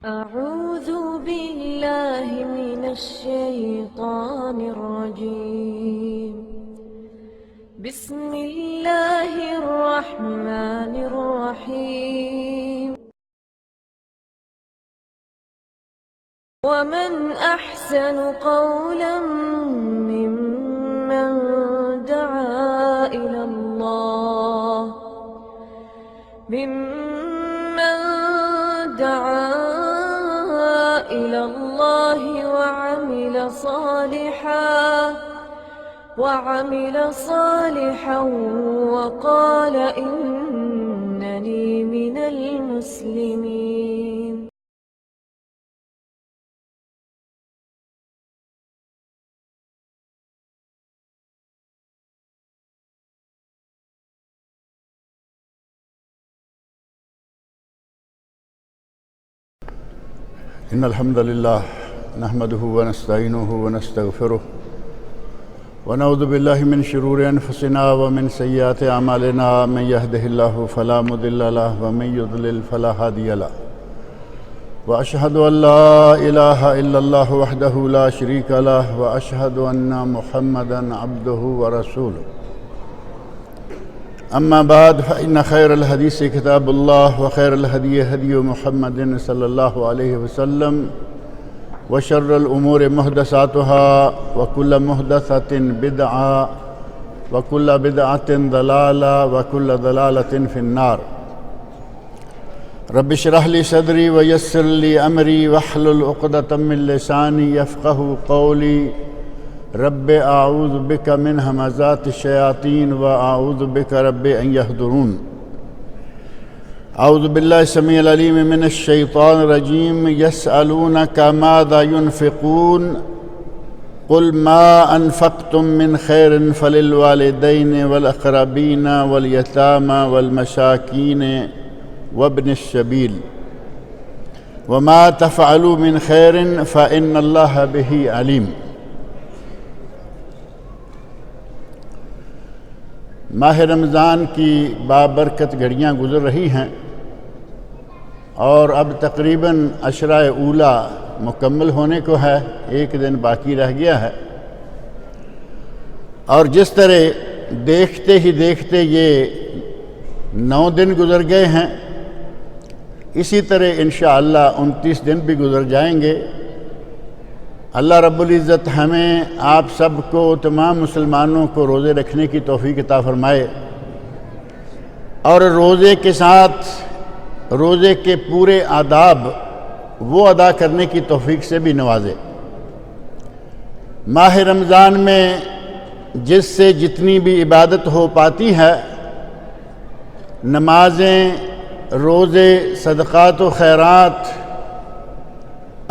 أعوذ بالله من الشيطان الرجيم. بسم الله الرحمن الرحيم. ومن أحسن قولا ممن دعا إلى الله وعمل صالحا وقال إنني من المسلمين. إن الحمد لله نحمده ونستعينه ونستغفره ونعوذ بالله من شرور أنفسنا ومن سيئات أعمالنا. من يهده الله فلا مضل له ومن يضلل فلا هادي له. وأشهد أن لا إله إلا الله وحده لا شريك له وأشهد أن محمدا عبده ورسوله. أما بعد فإن خير الحديث كتاب الله وخير الهدي هدي محمد صلى الله عليه وسلم وشر الأمور محدثاتها وكل محدثة بدعة وكل بدعة ضلالة وكل ضلالة في النار. رب اشرح لي صدري ويسر لي أمري واحلل عقدة من لساني يفقه قولي. رب أعوذ بك من همزات الشياطين وأعوذ بك رب أن يحضرون. أعوذ بالله السميع العليم من الشيطان الرجيم. يسألونك ماذا ينفقون قل ما أنفقتم من خير فللوالدين والأقربين واليتامى والمساكين وابن السبيل وما تفعلوا من خير فإن الله به عليم. ماہ رمضان کی بابرکت گھڑیاں گزر رہی ہیں اور اب تقریباً عشرہ اولا مکمل ہونے کو ہے. ایک دن باقی رہ گیا ہے اور جس طرح دیکھتے ہی دیکھتے یہ 9 دن گزر گئے ہیں، اسی طرح انشاءاللہ 29 دن بھی گزر جائیں گے. اللہ رب العزت ہمیں آپ سب کو، تمام مسلمانوں کو روزے رکھنے کی توفیق عطا فرمائے اور روزے کے ساتھ روزے کے پورے آداب وہ ادا کرنے کی توفیق سے بھی نوازے. ماہ رمضان میں جس سے جتنی بھی عبادت ہو پاتی ہے، نمازیں، روزے، صدقات و خیرات،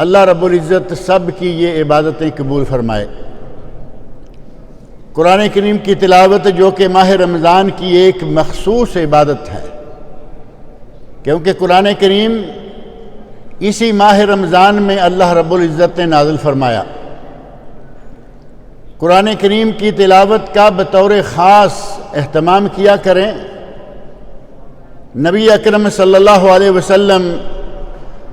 اللہ رب العزت سب کی یہ عبادتیں قبول فرمائے. قرآن کریم کی تلاوت جو کہ ماہ رمضان کی ایک مخصوص عبادت ہے، کیونکہ قرآن کریم اسی ماہ رمضان میں اللہ رب العزت نے نازل فرمایا. قرآن کریم کی تلاوت کا بطور خاص اہتمام کیا کریں. نبی اکرم صلی اللہ علیہ وسلم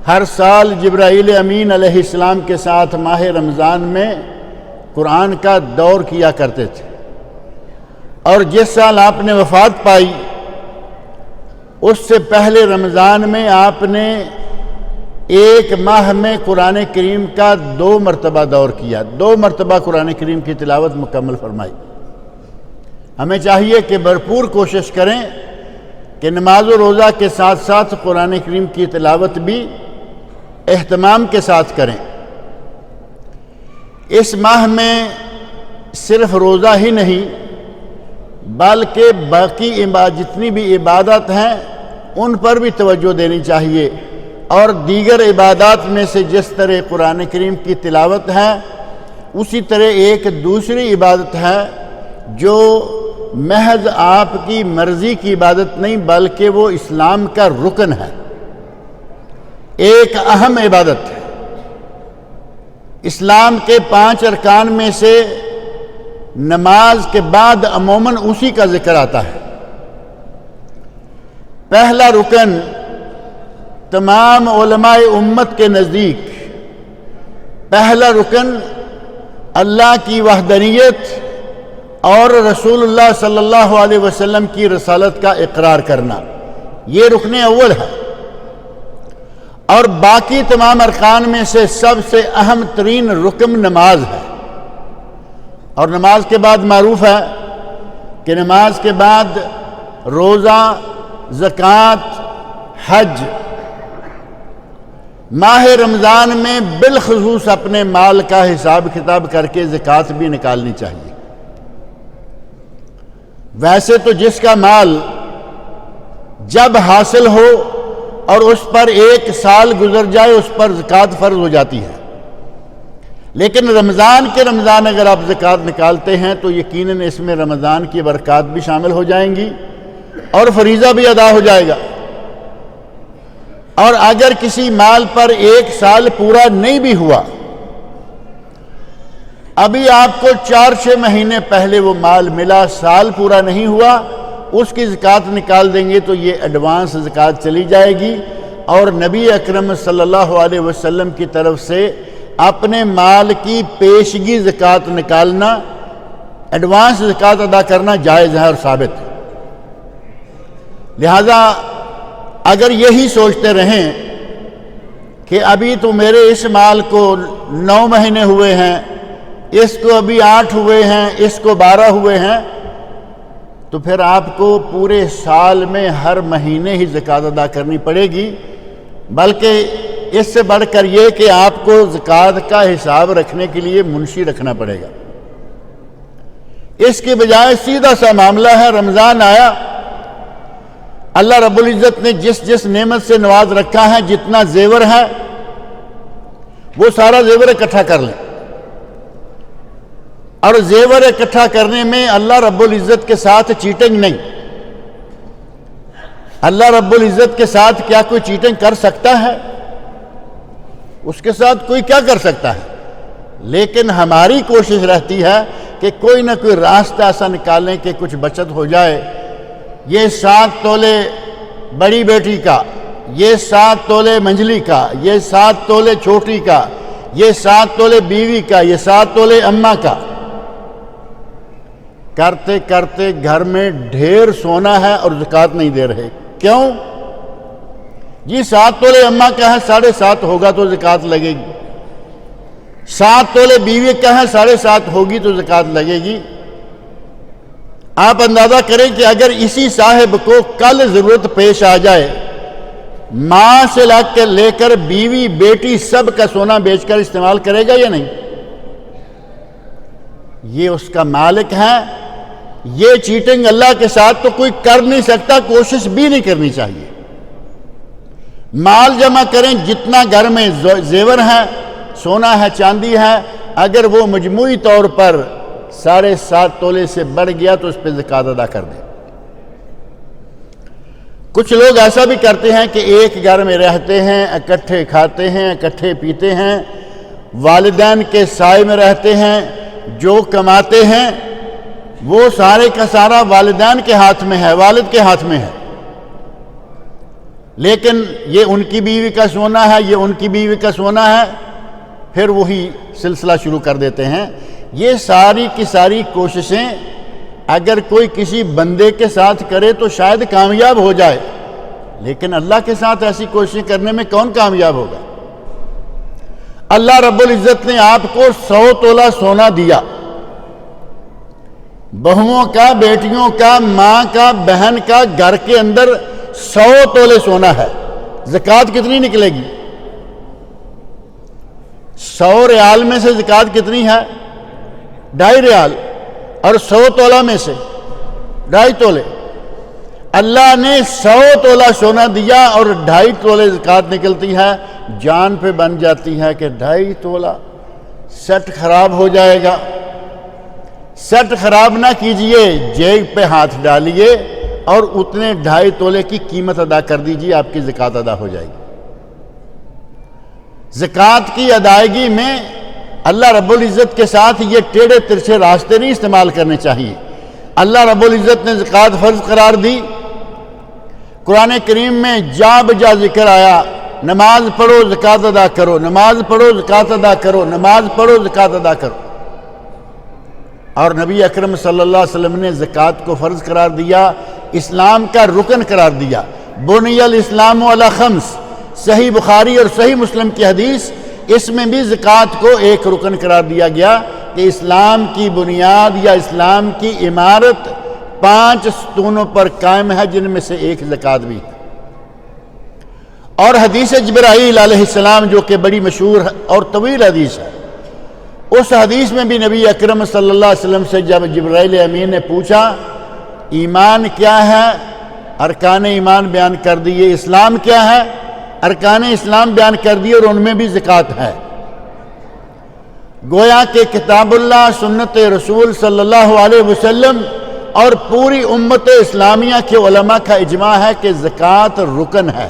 ہر سال جبرائیل امین علیہ السلام کے ساتھ ماہ رمضان میں قرآن کا دور کیا کرتے تھے، اور جس سال آپ نے وفات پائی اس سے پہلے رمضان میں آپ نے ایک ماہ میں قرآن کریم کا 2 مرتبہ دور کیا، 2 مرتبہ قرآن کریم کی تلاوت مکمل فرمائی. ہمیں چاہیے کہ بھرپور کوشش کریں کہ نماز و روزہ کے ساتھ ساتھ قرآن کریم کی تلاوت بھی اہتمام کے ساتھ کریں. اس ماہ میں صرف روزہ ہی نہیں بلکہ باقی جتنی بھی عبادت ہیں ان پر بھی توجہ دینی چاہیے، اور دیگر عبادات میں سے جس طرح قرآن کریم کی تلاوت ہے اسی طرح ایک دوسری عبادت ہے جو محض آپ کی مرضی کی عبادت نہیں بلکہ وہ اسلام کا رکن ہے، ایک اہم عبادت ہے. اسلام کے 5 ارکان میں سے نماز کے بعد عموماً اسی کا ذکر آتا ہے. پہلا رکن تمام علماء امت کے نزدیک پہلا رکن اللہ کی وحدانیت اور رسول اللہ صلی اللہ علیہ وسلم کی رسالت کا اقرار کرنا، یہ رکن اول ہے۔ اور باقی تمام ارکان میں سے سب سے اہم ترین رکن نماز ہے، اور نماز کے بعد معروف ہے کہ نماز کے بعد روزہ، زکوٰۃ، حج۔ ماہ رمضان میں بالخصوص اپنے مال کا حساب کتاب کر کے زکوٰۃ بھی نکالنی چاہیے۔ ویسے تو جس کا مال جب حاصل ہو اور اس پر 1 سال گزر جائے اس پر زکوٰۃ فرض ہو جاتی ہے، لیکن رمضان اگر آپ زکوٰۃ نکالتے ہیں تو یقیناً اس میں رمضان کی برکات بھی شامل ہو جائیں گی اور فریضہ بھی ادا ہو جائے گا۔ اور اگر کسی مال پر 1 سال پورا نہیں بھی ہوا، ابھی آپ کو 4-6 مہینے پہلے وہ مال ملا، سال پورا نہیں ہوا، اس کی زکوٰۃ نکال دیں گے تو یہ ایڈوانس زکوٰۃ چلی جائے گی، اور نبی اکرم صلی اللہ علیہ وسلم کی طرف سے اپنے مال کی پیشگی زکوٰۃ نکالنا، ایڈوانس زکوٰۃ ادا کرنا جائز ہے اور ثابت ہے۔ لہذا اگر یہی سوچتے رہیں کہ ابھی تو میرے اس مال کو 9 مہینے ہوئے ہیں، اس کو ابھی 8 ہوئے ہیں، اس کو 12 ہوئے ہیں، تو پھر آپ کو پورے سال میں ہر مہینے ہی زکوٰۃ ادا کرنی پڑے گی، بلکہ اس سے بڑھ کر یہ کہ آپ کو زکوٰۃ کا حساب رکھنے کے لیے منشی رکھنا پڑے گا۔ اس کے بجائے سیدھا سا معاملہ ہے، رمضان آیا، اللہ رب العزت نے جس نعمت سے نواز رکھا ہے، جتنا زیور ہے وہ سارا زیور اکٹھا کر لیں، اور زیور اکٹھا کرنے میں اللہ رب العزت کے ساتھ چیٹنگ نہیں۔ اللہ رب العزت کے ساتھ کیا کوئی چیٹنگ کر سکتا ہے؟ اس کے ساتھ کوئی کیا کر سکتا ہے؟ لیکن ہماری کوشش رہتی ہے کہ کوئی نہ کوئی راستہ ایسا نکالیں کہ کچھ بچت ہو جائے۔ یہ 7 تولے بڑی بیٹی کا، یہ 7 تولے منجلی کا، یہ 7 تولے چھوٹی کا، یہ 7 تولے بیوی کا، یہ 7 تولے اماں کا، کرتے کرتے گھر میں ڈھیر سونا ہے اور زکوٰۃ نہیں دے رہے۔ کیوں؟ جی 7 تولے اماں کا ہے، 7.5 ہوگا تو زکوٰۃ لگے گی، 7 تولے بیوی کا ہے، 7.5 ہوگی تو زکوٰۃ لگے گی۔ آپ اندازہ کریں کہ اگر اسی صاحب کو کل ضرورت پیش آ جائے، ماں سے لے کر بیوی بیٹی سب کا سونا بیچ کر استعمال کرے گا یا نہیں؟ یہ اس کا مالک ہے۔ یہ چیٹنگ اللہ کے ساتھ تو کوئی کر نہیں سکتا، کوشش بھی نہیں کرنی چاہیے۔ مال جمع کریں، جتنا گھر میں زیور ہے، سونا ہے، چاندی ہے، اگر وہ مجموعی طور پر 7.5 تولے سے بڑھ گیا تو اس پہ زکوٰۃ ادا کر دیں۔ کچھ لوگ ایسا بھی کرتے ہیں کہ ایک گھر میں رہتے ہیں، اکٹھے کھاتے ہیں، اکٹھے پیتے ہیں، والدین کے سائے میں رہتے ہیں، جو کماتے ہیں وہ سارے کا سارا والدین کے ہاتھ میں ہے، والد کے ہاتھ میں ہے، لیکن یہ ان کی بیوی کا سونا ہے، یہ ان کی بیوی کا سونا ہے، پھر وہی سلسلہ شروع کر دیتے ہیں۔ یہ ساری کی ساری کوششیں اگر کوئی کسی بندے کے ساتھ کرے تو شاید کامیاب ہو جائے، لیکن اللہ کے ساتھ ایسی کوششیں کرنے میں کون کامیاب ہوگا؟ اللہ رب العزت نے آپ کو 100 تولہ سونا دیا، بہوؤں کا، بیٹیوں کا، ماں کا، بہن کا، گھر کے اندر 100 تولے سونا ہے، زکوٰۃ کتنی نکلے گی؟ 100 ریال میں سے زکوٰۃ کتنی ہے؟ 2.5 ریال، اور 100 تولہ میں سے 2.5 تولے۔ اللہ نے 100 تولہ سونا دیا اور 2.5 تولے زکوٰۃ نکلتی ہے، جان پہ بن جاتی ہے کہ 2.5 تولہ سیٹ خراب ہو جائے گا۔ سیٹ خراب نہ کیجئے، جیب پہ ہاتھ ڈالیے اور اتنے 2.5 تولے کی قیمت ادا کر دیجئے، آپ کی زکوٰۃ ادا ہو جائے گی۔ زکوٰۃ کی ادائیگی میں اللہ رب العزت کے ساتھ یہ ٹیڑھے ترچھے راستے نہیں استعمال کرنے چاہیے۔ اللہ رب العزت نے زکوٰۃ فرض قرار دی، قرآن کریم میں جا بجا ذکر آیا نماز پڑھو زکوٰۃ ادا کرو، نماز پڑھو زکوٰۃ ادا کرو، نماز پڑھو زکوٰۃ ادا کرو۔ اور نبی اکرم صلی اللہ علیہ وسلم نے زکوٰۃ کو فرض قرار دیا، اسلام کا رکن قرار دیا۔ بنی الاسلام علی خمس، صحیح بخاری اور صحیح مسلم کی حدیث، اس میں بھی زکوٰۃ کو ایک رکن قرار دیا گیا کہ اسلام کی بنیاد یا اسلام کی عمارت 5 ستونوں پر قائم ہے، جن میں سے ایک زکوٰۃ بھی ہے۔ اور حدیث جبرائیل علیہ السلام جو کہ بڑی مشہور اور طویل حدیث ہے، اس حدیث میں بھی نبی اکرم صلی اللہ علیہ وسلم سے جب جبرائیل امین نے پوچھا ایمان کیا ہے، ارکان ایمان بیان کر دیے، اسلام کیا ہے، ارکان اسلام بیان کر دیے، اور ان میں بھی زکوٰۃ ہے۔ گویا کہ کتاب اللہ، سنت رسول صلی اللہ علیہ وسلم اور پوری امت اسلامیہ کے علماء کا اجماع ہے کہ زکوٰۃ رکن ہے۔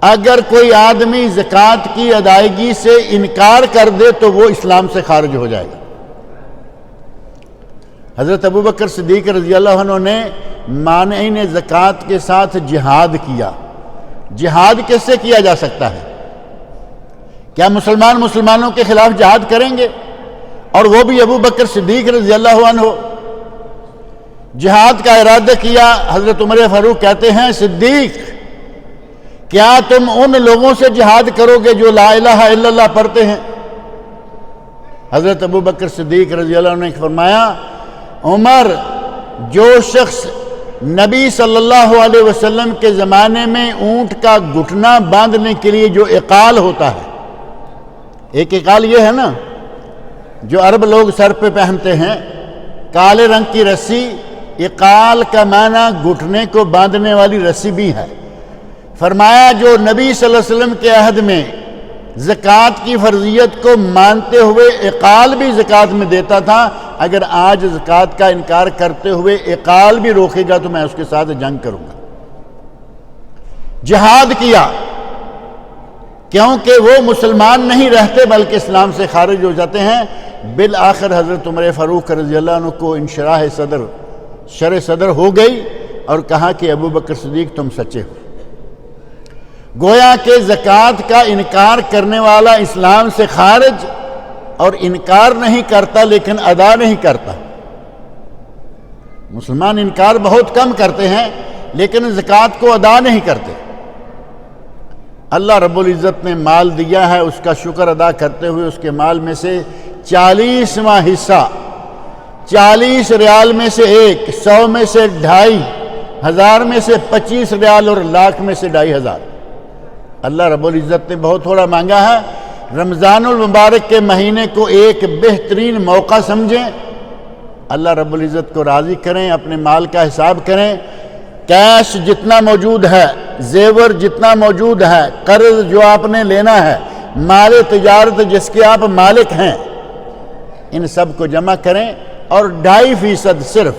اگر کوئی آدمی زکوٰۃ کی ادائیگی سے انکار کر دے تو وہ اسلام سے خارج ہو جائے گا۔ حضرت ابوبکر صدیق رضی اللہ عنہ نے مانعین زکوٰۃ کے ساتھ جہاد کیا۔ جہاد کس سے کیا جا سکتا ہے؟ کیا مسلمانوں کے خلاف جہاد کریں گے؟ اور وہ بھی ابوبکر صدیق رضی اللہ عنہ۔ جہاد کا ارادہ کیا، حضرت عمر فاروق کہتے ہیں صدیق کیا تم ان لوگوں سے جہاد کرو گے جو لا الہ الا اللہ پڑھتے ہیں؟ حضرت ابوبکر صدیق رضی اللہ عنہ نے فرمایا عمر، جو شخص نبی صلی اللہ علیہ وسلم کے زمانے میں اونٹ کا گھٹنا باندھنے کے لیے جو اقال ہوتا ہے، ایک اقال یہ ہے نا جو عرب لوگ سر پہ پہنتے ہیں، کالے رنگ کی رسی، اقال کا معنی گھٹنے کو باندھنے والی رسی بھی ہے۔ فرمایا جو نبی صلی اللہ علیہ وسلم کے عہد میں زکوٰۃ کی فرضیت کو مانتے ہوئے اقال بھی زکوٰۃ میں دیتا تھا، اگر آج زکوٰۃ کا انکار کرتے ہوئے اقال بھی روکے گا تو میں اس کے ساتھ جنگ کروں گا۔ جہاد کیا کیونکہ وہ مسلمان نہیں رہتے بلکہ اسلام سے خارج ہو جاتے ہیں۔ بالآخر حضرت عمر فاروق رضی اللہ عنہ کو انشراح شرح صدر ہو گئی اور کہا کہ ابوبکر صدیق تم سچے ہو۔ گویا کہ زکوٰۃ کا انکار کرنے والا اسلام سے خارج، اور انکار نہیں کرتا لیکن ادا نہیں کرتا۔ مسلمان انکار بہت کم کرتے ہیں لیکن زکوٰۃ کو ادا نہیں کرتے۔ اللہ رب العزت نے مال دیا ہے، اس کا شکر ادا کرتے ہوئے اس کے مال میں سے 40واں حصہ، 40 ریال میں سے 1، 100 میں سے 2.5، 1000 میں سے 25 ریال اور لاکھ میں سے 2500۔ اللہ رب العزت نے بہت تھوڑا مانگا ہے۔ رمضان المبارک کے مہینے کو ایک بہترین موقع سمجھیں، اللہ رب العزت کو راضی کریں، اپنے مال کا حساب کریں، کیش جتنا موجود ہے، زیور جتنا موجود ہے، قرض جو آپ نے لینا ہے، مال تجارت جس کے آپ مالک ہیں، ان سب کو جمع کریں اور 2.5% صرف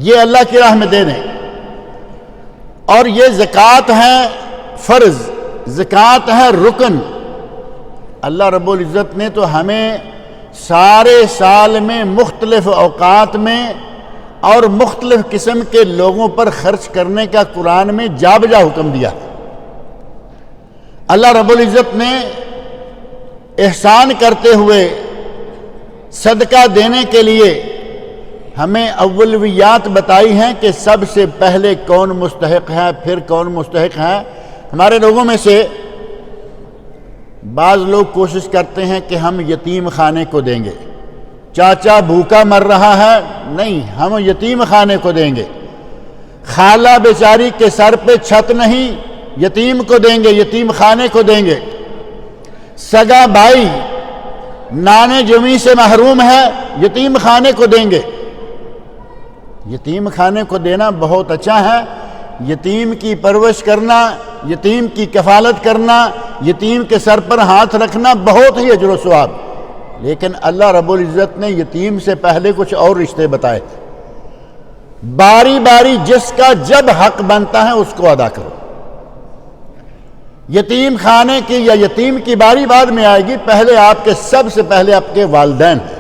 یہ اللہ کی راہ میں دے دیں۔ اور یہ زکوٰۃ ہے فرض، زکوٰۃ ہے رکن۔ اللہ رب العزت نے تو ہمیں سارے سال میں مختلف اوقات میں اور مختلف قسم کے لوگوں پر خرچ کرنے کا قرآن میں جا بجا حکم دیا۔ اللہ رب العزت نے احسان کرتے ہوئے صدقہ دینے کے لیے ہمیں اولویات بتائی ہیں کہ سب سے پہلے کون مستحق ہے، پھر کون مستحق ہے۔ ہمارے لوگوں میں سے بعض لوگ کوشش کرتے ہیں کہ ہم یتیم خانے کو دیں گے، چاچا بھوکا مر رہا ہے، نہیں ہم یتیم خانے کو دیں گے، خالہ بیچاری کے سر پہ چھت نہیں، یتیم کو دیں گے، یتیم خانے کو دیں گے، سگا بھائی نانے جمی سے محروم ہے، یتیم خانے کو دیں گے۔ یتیم خانے کو دینا بہت اچھا ہے، یتیم کی پرورش کرنا، یتیم کی کفالت کرنا، یتیم کے سر پر ہاتھ رکھنا بہت ہی اجر و ثواب، لیکن اللہ رب العزت نے یتیم سے پہلے کچھ اور رشتے بتائے، باری باری جس کا جب حق بنتا ہے اس کو ادا کرو۔ یتیم خانے کی یا یتیم کی باری بعد میں آئے گی، پہلے آپ کے سب سے پہلے آپ کے والدین ہیں،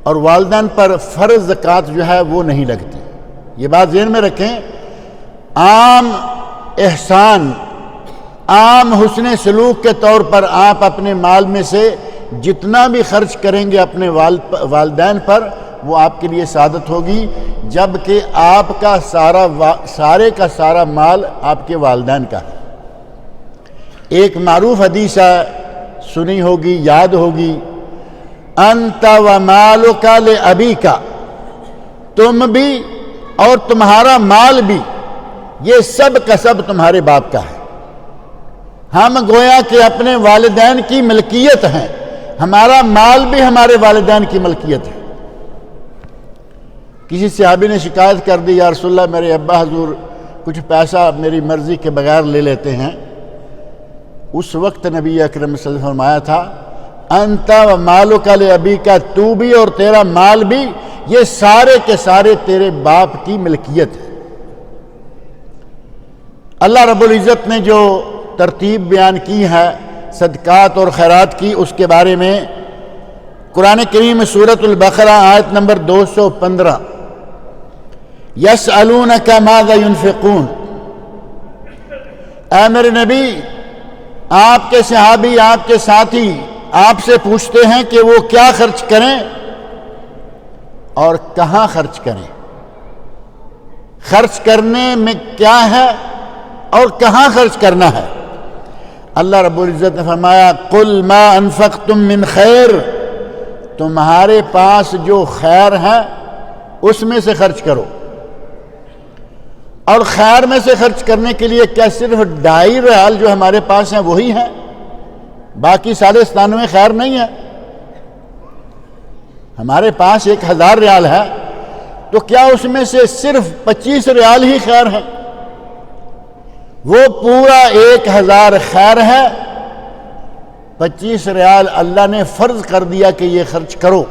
اور والدین پر فرض زکوٰۃ جو ہے وہ نہیں لگتی۔ یہ بات ذہن میں رکھیں، عام احسان، عام حسن سلوک کے طور پر آپ اپنے مال میں سے جتنا بھی خرچ کریں گے اپنے والدین پر وہ آپ کے لیے سعادت ہوگی، جبکہ آپ کا سارے کا سارا مال آپ کے والدین کا ہے۔ ایک معروف حدیث ہے، سنی ہوگی، یاد ہوگی، انت ومالک لابیک، تم بھی اور تمہارا مال بھی یہ سب کا سب تمہارے باپ کا ہے۔ ہم گویا کہ اپنے والدین کی ملکیت ہیں، ہمارا مال بھی ہمارے والدین کی ملکیت ہے۔ کسی صحابی نے شکایت کر دی، یا رسول اللہ میرے ابا حضور کچھ پیسہ میری مرضی کے بغیر لے لیتے ہیں۔ اس وقت نبی اکرم صلی اللہ علیہ وسلم نے فرمایا تھا انت ومالک لابیک، تو بھی اور تیرا مال بھی یہ سارے کے سارے تیرے باپ کی ملکیت ہے۔ اللہ رب العزت نے جو ترتیب بیان کی ہے صدقات اور خیرات کی، اس کے بارے میں قرآن کریم سورۃ البقرہ آیت نمبر 215، یسألونک ماذا ينفقون، اے میرے نبی آپ کے صحابی، آپ کے ساتھی آپ سے پوچھتے ہیں کہ وہ کیا خرچ کریں اور کہاں خرچ کریں، خرچ کرنے میں کیا ہے اور کہاں خرچ کرنا ہے۔ اللہ رب العزت نے فرمایا قل ما انفقتم من خیر، تمہارے پاس جو خیر ہے اس میں سے خرچ کرو۔ اور خیر میں سے خرچ کرنے کے لیے کیا صرف 2.5 ریال جو ہمارے پاس ہیں وہی ہیں؟ باقی 97.5 خیر نہیں ہے؟ ہمارے پاس 1000 ریال ہے تو کیا اس میں سے صرف 25 ریال ہی خیر ہے؟ وہ پورا 1000 خیر ہے، 25 ریال اللہ نے فرض کر دیا کہ یہ خرچ کرو،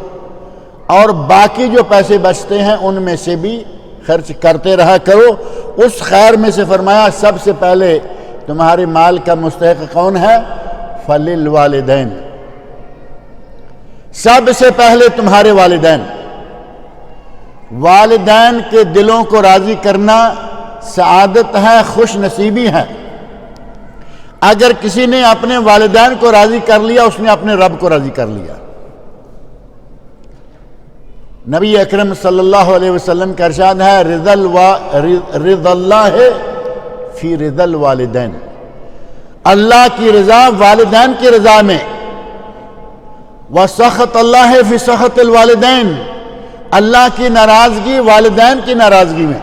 اور باقی جو پیسے بچتے ہیں ان میں سے بھی خرچ کرتے رہا کرو۔ اس خیر میں سے فرمایا سب سے پہلے تمہارے مال کا مستحق کون ہے؟ فللوالدین، سب سے پہلے تمہارے والدین۔ والدین کے دلوں کو راضی کرنا سعادت ہے، خوش نصیبی ہے۔ اگر کسی نے اپنے والدین کو راضی کر لیا اس نے اپنے رب کو راضی کر لیا۔ نبی اکرم صلی اللہ علیہ وسلم کا ارشاد ہے رضا اللہ فی رضا الوالدین، اللہ کی رضا والدین کی رضا میں، وسخط اللہ فی سخط الوالدین، اللہ کی ناراضگی والدین کی ناراضگی میں۔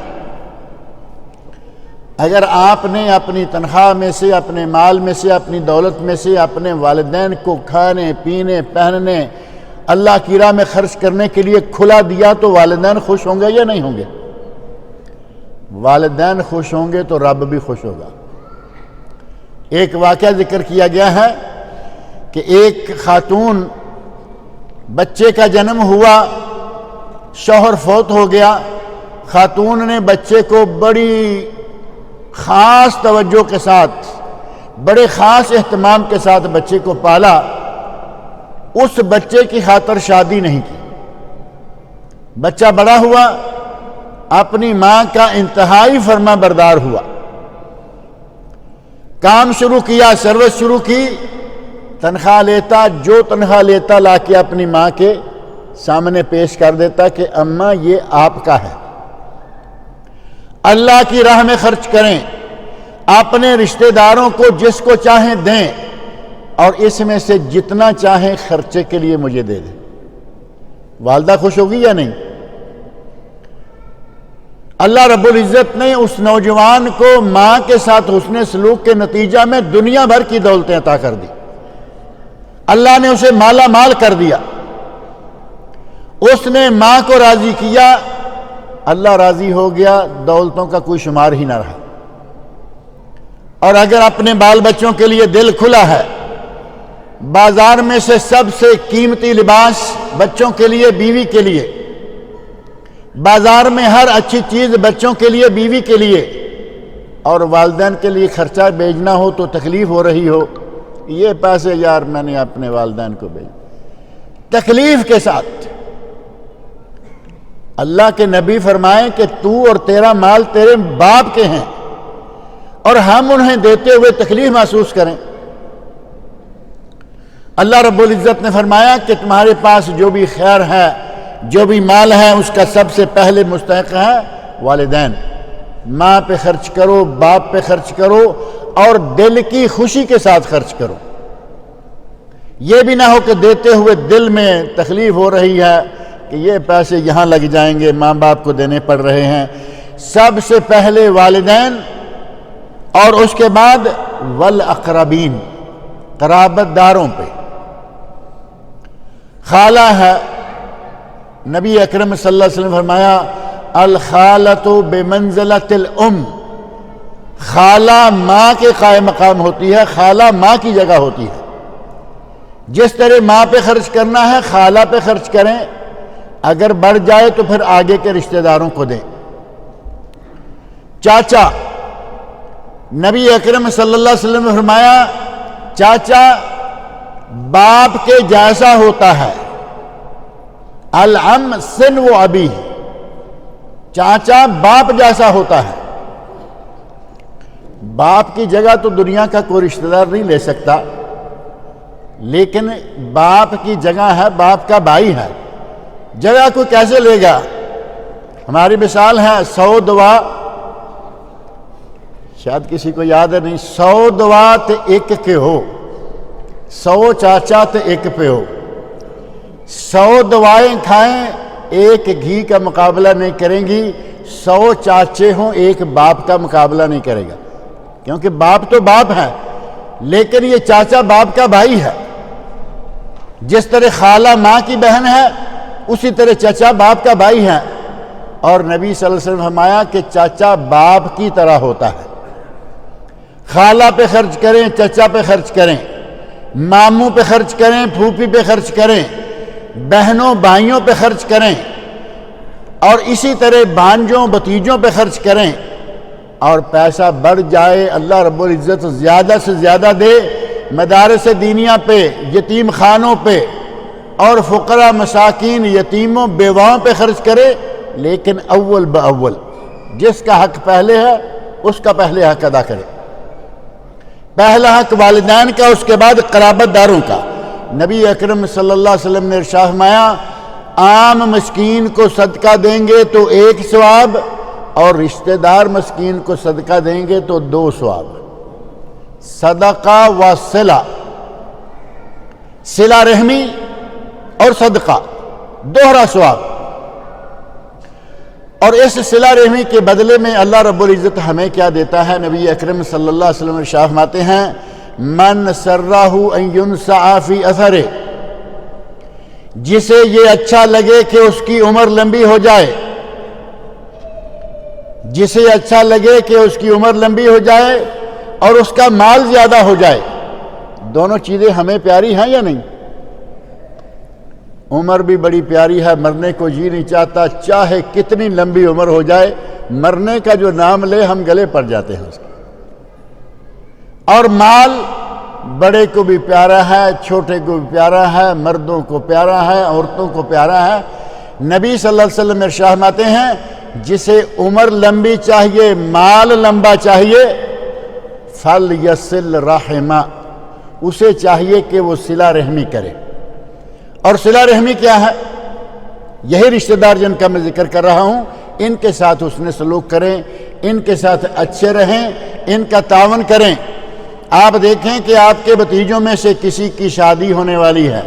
اگر آپ نے اپنی تنخواہ میں سے، اپنے مال میں سے، اپنی دولت میں سے اپنے والدین کو کھانے پینے پہننے اللہ کی راہ میں خرچ کرنے کے لیے کھلا دیا تو والدین خوش ہوں گے یا نہیں ہوں گے؟ والدین خوش ہوں گے تو رب بھی خوش ہوگا۔ ایک واقعہ ذکر کیا گیا ہے کہ ایک خاتون، بچے کا جنم ہوا، شوہر فوت ہو گیا، خاتون نے بچے کو بڑی خاص توجہ کے ساتھ، بڑے خاص اہتمام کے ساتھ بچے کو پالا۔ اس بچے کی خاطر شادی نہیں کی، بچہ بڑا ہوا، اپنی ماں کا انتہائی فرما بردار ہوا، کام شروع کیا، سروس شروع کی، تنخواہ لیتا، جو تنخواہ لیتا لا کے اپنی ماں کے سامنے پیش کر دیتا کہ اماں یہ آپ کا ہے، اللہ کی راہ میں خرچ کریں، اپنے رشتہ داروں کو جس کو چاہیں دیں، اور اس میں سے جتنا چاہیں خرچے کے لیے مجھے دے دیں۔ والدہ خوش ہوگی یا نہیں؟ اللہ رب العزت نے اس نوجوان کو ماں کے ساتھ حسن سلوک کے نتیجہ میں دنیا بھر کی دولتیں عطا کر دی، اللہ نے اسے مالا مال کر دیا۔ اس نے ماں کو راضی کیا، اللہ راضی ہو گیا، دولتوں کا کوئی شمار ہی نہ رہا۔ اور اگر اپنے بال بچوں کے لیے دل کھلا ہے، بازار میں سے سب سے قیمتی لباس بچوں کے لیے، بیوی کے لیے، بازار میں ہر اچھی چیز بچوں کے لیے، بیوی کے لیے، اور والدین کے لیے خرچہ بھیجنا ہو تو تکلیف ہو رہی ہو، یہ پیسے یار میں نے اپنے والدین کو بھیجے، تکلیف کے ساتھ۔ اللہ کے نبی فرمائیں کہ تو اور تیرا مال تیرے باپ کے ہیں، اور ہم انہیں دیتے ہوئے تکلیف محسوس کریں۔ اللہ رب العزت نے فرمایا کہ تمہارے پاس جو بھی خیر ہے، جو بھی مال ہے، اس کا سب سے پہلے مستحق ہے والدین۔ ماں پہ خرچ کرو، باپ پہ خرچ کرو، اور دل کی خوشی کے ساتھ خرچ کرو۔ یہ بھی نہ ہو کہ دیتے ہوئے دل میں تکلیف ہو رہی ہے کہ یہ پیسے یہاں لگ جائیں گے، ماں باپ کو دینے پڑ رہے ہیں۔ سب سے پہلے والدین، اور اس کے بعد والاقربین، قرابت داروں پہ۔ خالہ ہے، نبی اکرم صلی اللہ علیہ وسلم نے فرمایا الخالۃ بمنزلۃ الام، خالہ ماں کے قائم مقام ہوتی ہے، خالہ ماں کی جگہ ہوتی ہے۔ جس طرح ماں پہ خرچ کرنا ہے خالہ پہ خرچ کریں، اگر بڑھ جائے تو پھر آگے کے رشتہ داروں کو دیں۔ چاچا، نبی اکرم صلی اللہ علیہ وسلم نے فرمایا چاچا باپ کے جیسا ہوتا ہے، العم سنو ابی، چاچا باپ جیسا ہوتا ہے۔ باپ کی جگہ تو دنیا کا کوئی رشتہ دار نہیں لے سکتا، لیکن باپ کی جگہ ہے، باپ کا بھائی ہے، جگہ کوئی کیسے لے گا؟ ہماری مثال ہے 100 دعا، شاید کسی کو یاد ہے نہیں، 100 دعا تے ایک کے ہو، 100 چاچا تے ایک پہ ہو۔ 100 دعائیں کھائیں ایک گھی کا مقابلہ نہیں کریں گی، 100 چاچے ہوں ایک باپ کا مقابلہ نہیں کرے گا، کیونکہ باپ تو باپ ہے، لیکن یہ چاچا باپ کا بھائی ہے۔ جس طرح خالہ ماں کی بہن ہے، اسی طرح چچا باپ کا بھائی ہے۔ اور نبی صلی اللہ علیہ وسلم نے فرمایا کہ چاچا باپ کی طرح ہوتا ہے۔ خالہ پہ خرچ کریں، چچا پہ خرچ کریں، ماموں پہ خرچ کریں، پھوپھی پہ خرچ کریں، بہنوں بھائیوں پہ خرچ کریں، اور اسی طرح بھانجوں بھتیجوں پہ خرچ کریں۔ اور پیسہ بڑھ جائے اللہ رب العزت زیادہ سے زیادہ دے، مدارس دینیہ پہ، یتیم خانوں پہ، اور فقراء مساکین یتیموں بیواؤں پہ خرچ کرے، لیکن اول باول جس کا حق پہلے ہے اس کا پہلے حق ادا کرے۔ پہلا حق والدین کا، اس کے بعد قرابت داروں کا۔ نبی اکرم صلی اللہ علیہ وسلم نے ارشاد فرمایا عام مسکین کو صدقہ دیں گے تو 1 ثواب، اور رشتہ دار مسکین کو صدقہ دیں گے تو 2 ثواب۔ صدقہ و صلہ، صلہ رحمی اور صدقہ، دوہرا ثواب۔ اور اس صلہ رحمی کے بدلے میں اللہ رب العزت ہمیں کیا دیتا ہے؟ نبی اکرم صلی اللہ علیہ وسلم ارشاد فرماتے ہیں من سرہ ان ینسع فی اثرہ، جسے یہ اچھا لگے کہ اس کی عمر لمبی ہو جائے، جسے اچھا لگے کہ اس کی عمر لمبی ہو جائے اور اس کا مال زیادہ ہو جائے۔ دونوں چیزیں ہمیں پیاری ہیں یا نہیں؟ عمر بھی بڑی پیاری ہے، مرنے کو جی نہیں چاہتا، چاہے کتنی لمبی عمر ہو جائے، مرنے کا جو نام لے ہم گلے پڑ جاتے ہیں اس کے۔ اور مال بڑے کو بھی پیارا ہے، چھوٹے کو بھی پیارا ہے، مردوں کو پیارا ہے، عورتوں کو پیارا ہے۔ نبی صلی اللہ علیہ وسلم ارشاد فرماتے ہیں جسے عمر لمبی چاہیے، مال لمبا چاہیے، فَلْيَصِلْ رَحِمَ، اسے چاہیے کہ وہ صلہ رحمی کرے۔ اور صلہ رحمی کیا ہے؟ یہی رشتہ دار جن کا میں ذکر کر رہا ہوں، ان کے ساتھ حسن سلوک کریں، ان کے ساتھ اچھے رہیں، ان کا تعاون کریں۔ آپ دیکھیں کہ آپ کے بھتیجوں میں سے کسی کی شادی ہونے والی ہے،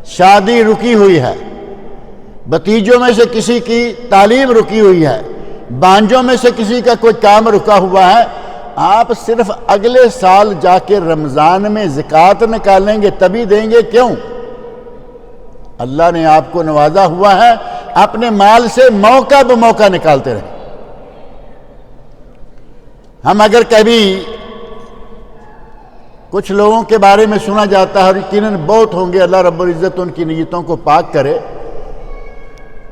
شادی رکی ہوئی ہے، بھتیجوں میں سے کسی کی تعلیم رکی ہوئی ہے، بانجوں میں سے کسی کا کوئی کام رکا ہوا ہے، آپ صرف اگلے سال جا کے رمضان میں زکوٰۃ نکالیں گے تبھی دیں گے، کیوں؟ اللہ نے آپ کو نوازا ہوا ہے، اپنے مال سے موقع بموقع نکالتے رہیں۔ ہم اگر کبھی کچھ لوگوں کے بارے میں سنا جاتا ہے، اور یقیناً بہت ہوں گے، اللہ رب العزت ان کی نیتوں کو پاک کرے،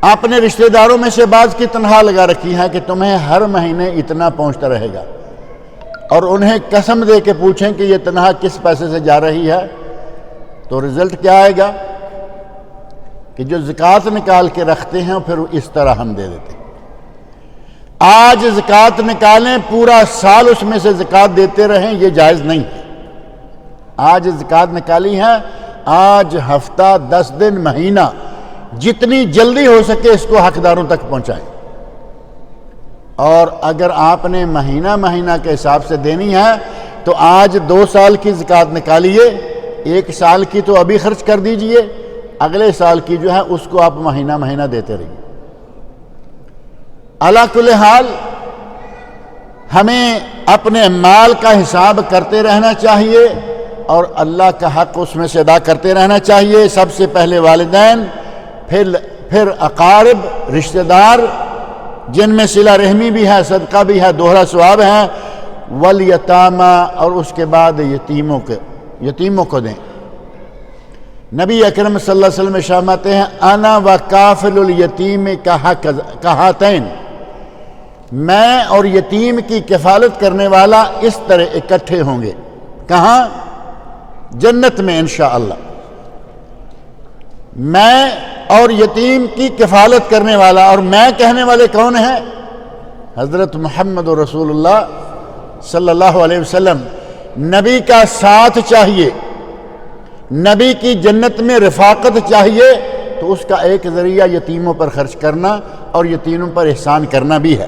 اپنے رشتہ داروں میں سے بعض کی تنخواہ لگا رکھی ہے کہ تمہیں ہر مہینے اتنا پہنچتا رہے گا، اور انہیں قسم دے کے پوچھیں کہ یہ تنخواہ کس پیسے سے جا رہی ہے، تو رزلٹ کیا آئے گا کہ جو زکوٰۃ نکال کے رکھتے ہیں پھر اس طرح ہم دے دیتے ہیں۔ آج زکوٰۃ نکالیں پورا سال اس میں سے زکوٰۃ دیتے رہیں، یہ جائز نہیں ہے۔ آج زکوٰۃ نکالی ہے، آج ہفتہ 10 دن مہینہ جتنی جلدی ہو سکے اس کو حقداروں تک پہنچائیں۔ اور اگر آپ نے مہینہ مہینہ کے حساب سے دینی ہے تو آج 2 سال کی زکوٰۃ نکالیے، 1 سال کی تو ابھی خرچ کر دیجئے، اگلے سال کی جو ہے اس کو آپ مہینہ مہینہ دیتے رہیے۔ علی کل حال ہمیں اپنے مال کا حساب کرتے رہنا چاہیے اور اللہ کا حق اس میں سے ادا کرتے رہنا چاہیے۔ سب سے پہلے والدین، پھر اقارب، رشتہ دار جن میں صلہ رحمی بھی ہے، صدقہ بھی ہے، دوہرا ثواب ہے، والیتامى، اور اس کے بعد یتیموں کو دیں۔ نبی اکرم صلی اللہ علیہ وسلم فرماتے ہیں انا وکافل الیتیم کہاتین، میں اور یتیم کی کفالت کرنے والا اس طرح اکٹھے ہوں گے۔ کہاں؟ جنت میں انشاءاللہ۔ میں اور یتیم کی کفالت کرنے والا، اور میں کہنے والے کون ہیں؟ حضرت محمد رسول اللہ صلی اللہ علیہ وسلم۔ نبی کا ساتھ چاہیے، نبی کی جنت میں رفاقت چاہیے، تو اس کا ایک ذریعہ یتیموں پر خرچ کرنا اور یتیموں پر احسان کرنا بھی ہے۔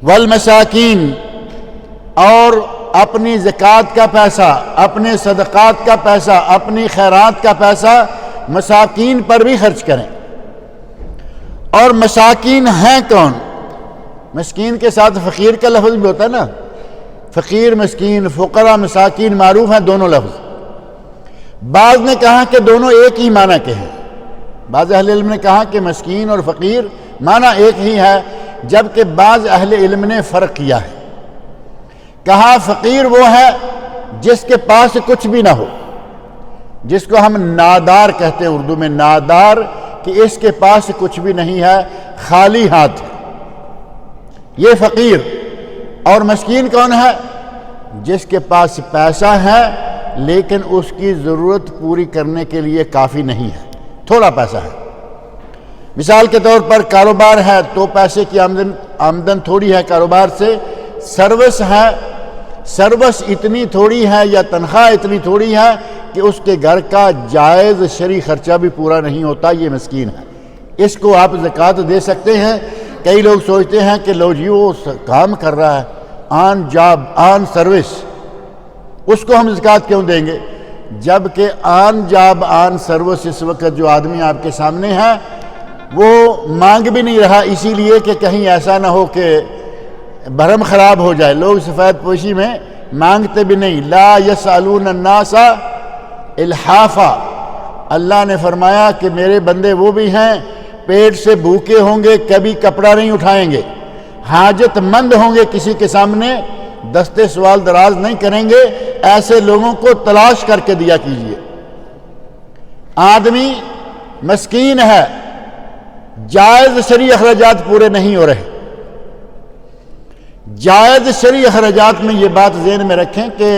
والمساکین، اور اپنی زکوٰۃ کا پیسہ، اپنے صدقات کا پیسہ، اپنی خیرات کا پیسہ مساکین پر بھی خرچ کریں۔ اور مساکین ہیں کون؟ مسکین کے ساتھ فقیر کا لفظ بھی ہوتا ہے نا، فقیر مسکین، فقراء مساکین معروف ہیں دونوں لفظ۔ بعض نے کہا کہ دونوں ایک ہی معنی کے ہیں، بعض اہل علم نے کہا کہ مسکین اور فقیر معنی ایک ہی ہے، جبکہ بعض اہل علم نے فرق کیا ہے۔ کہا فقیر وہ ہے جس کے پاس کچھ بھی نہ ہو، جس کو ہم نادار کہتے ہیں اردو میں، نادار، کہ اس کے پاس کچھ بھی نہیں ہے، خالی ہاتھ ہے، یہ فقیر۔ اور مسکین کون ہے؟ جس کے پاس پیسہ ہے لیکن اس کی ضرورت پوری کرنے کے لیے کافی نہیں ہے، تھوڑا پیسہ ہے۔ مثال کے طور پر کاروبار ہے تو پیسے کی آمدن تھوڑی ہے کاروبار سے، سروس ہے، سروس اتنی تھوڑی ہے یا تنخواہ اتنی تھوڑی ہے کہ اس کے گھر کا جائز شرعی خرچہ بھی پورا نہیں ہوتا، یہ مسکین ہے۔ اس کو آپ زکوٰۃ دے سکتے ہیں۔ کئی لوگ سوچتے ہیں کہ لو جی وہ کام کر رہا ہے، آن جاب، آن سروس، اس کو ہم زکوٰۃ کیوں دیں گے؟ جبکہ آن جاب، آن سروس اس وقت جو آدمی آپ کے سامنے ہے وہ مانگ بھی نہیں رہا، اسی لیے کہ کہیں ایسا نہ ہو کہ بھرم خراب ہو جائے۔ لوگ سفید پوشی میں مانگتے بھی نہیں، لا یسألون الناس الحافا۔ اللہ نے فرمایا کہ میرے بندے وہ بھی ہیں پیٹ سے بھوکے ہوں گے، کبھی کپڑا نہیں اٹھائیں گے، حاجت مند ہوں گے، کسی کے سامنے دستے سوال دراز نہیں کریں گے، ایسے لوگوں کو تلاش کر کے دیا کیجیے۔ آدمی مسکین ہے، جائز شرعی اخراجات پورے نہیں ہو رہے۔ جائز شرعی اخراجات میں یہ بات ذہن میں رکھیں کہ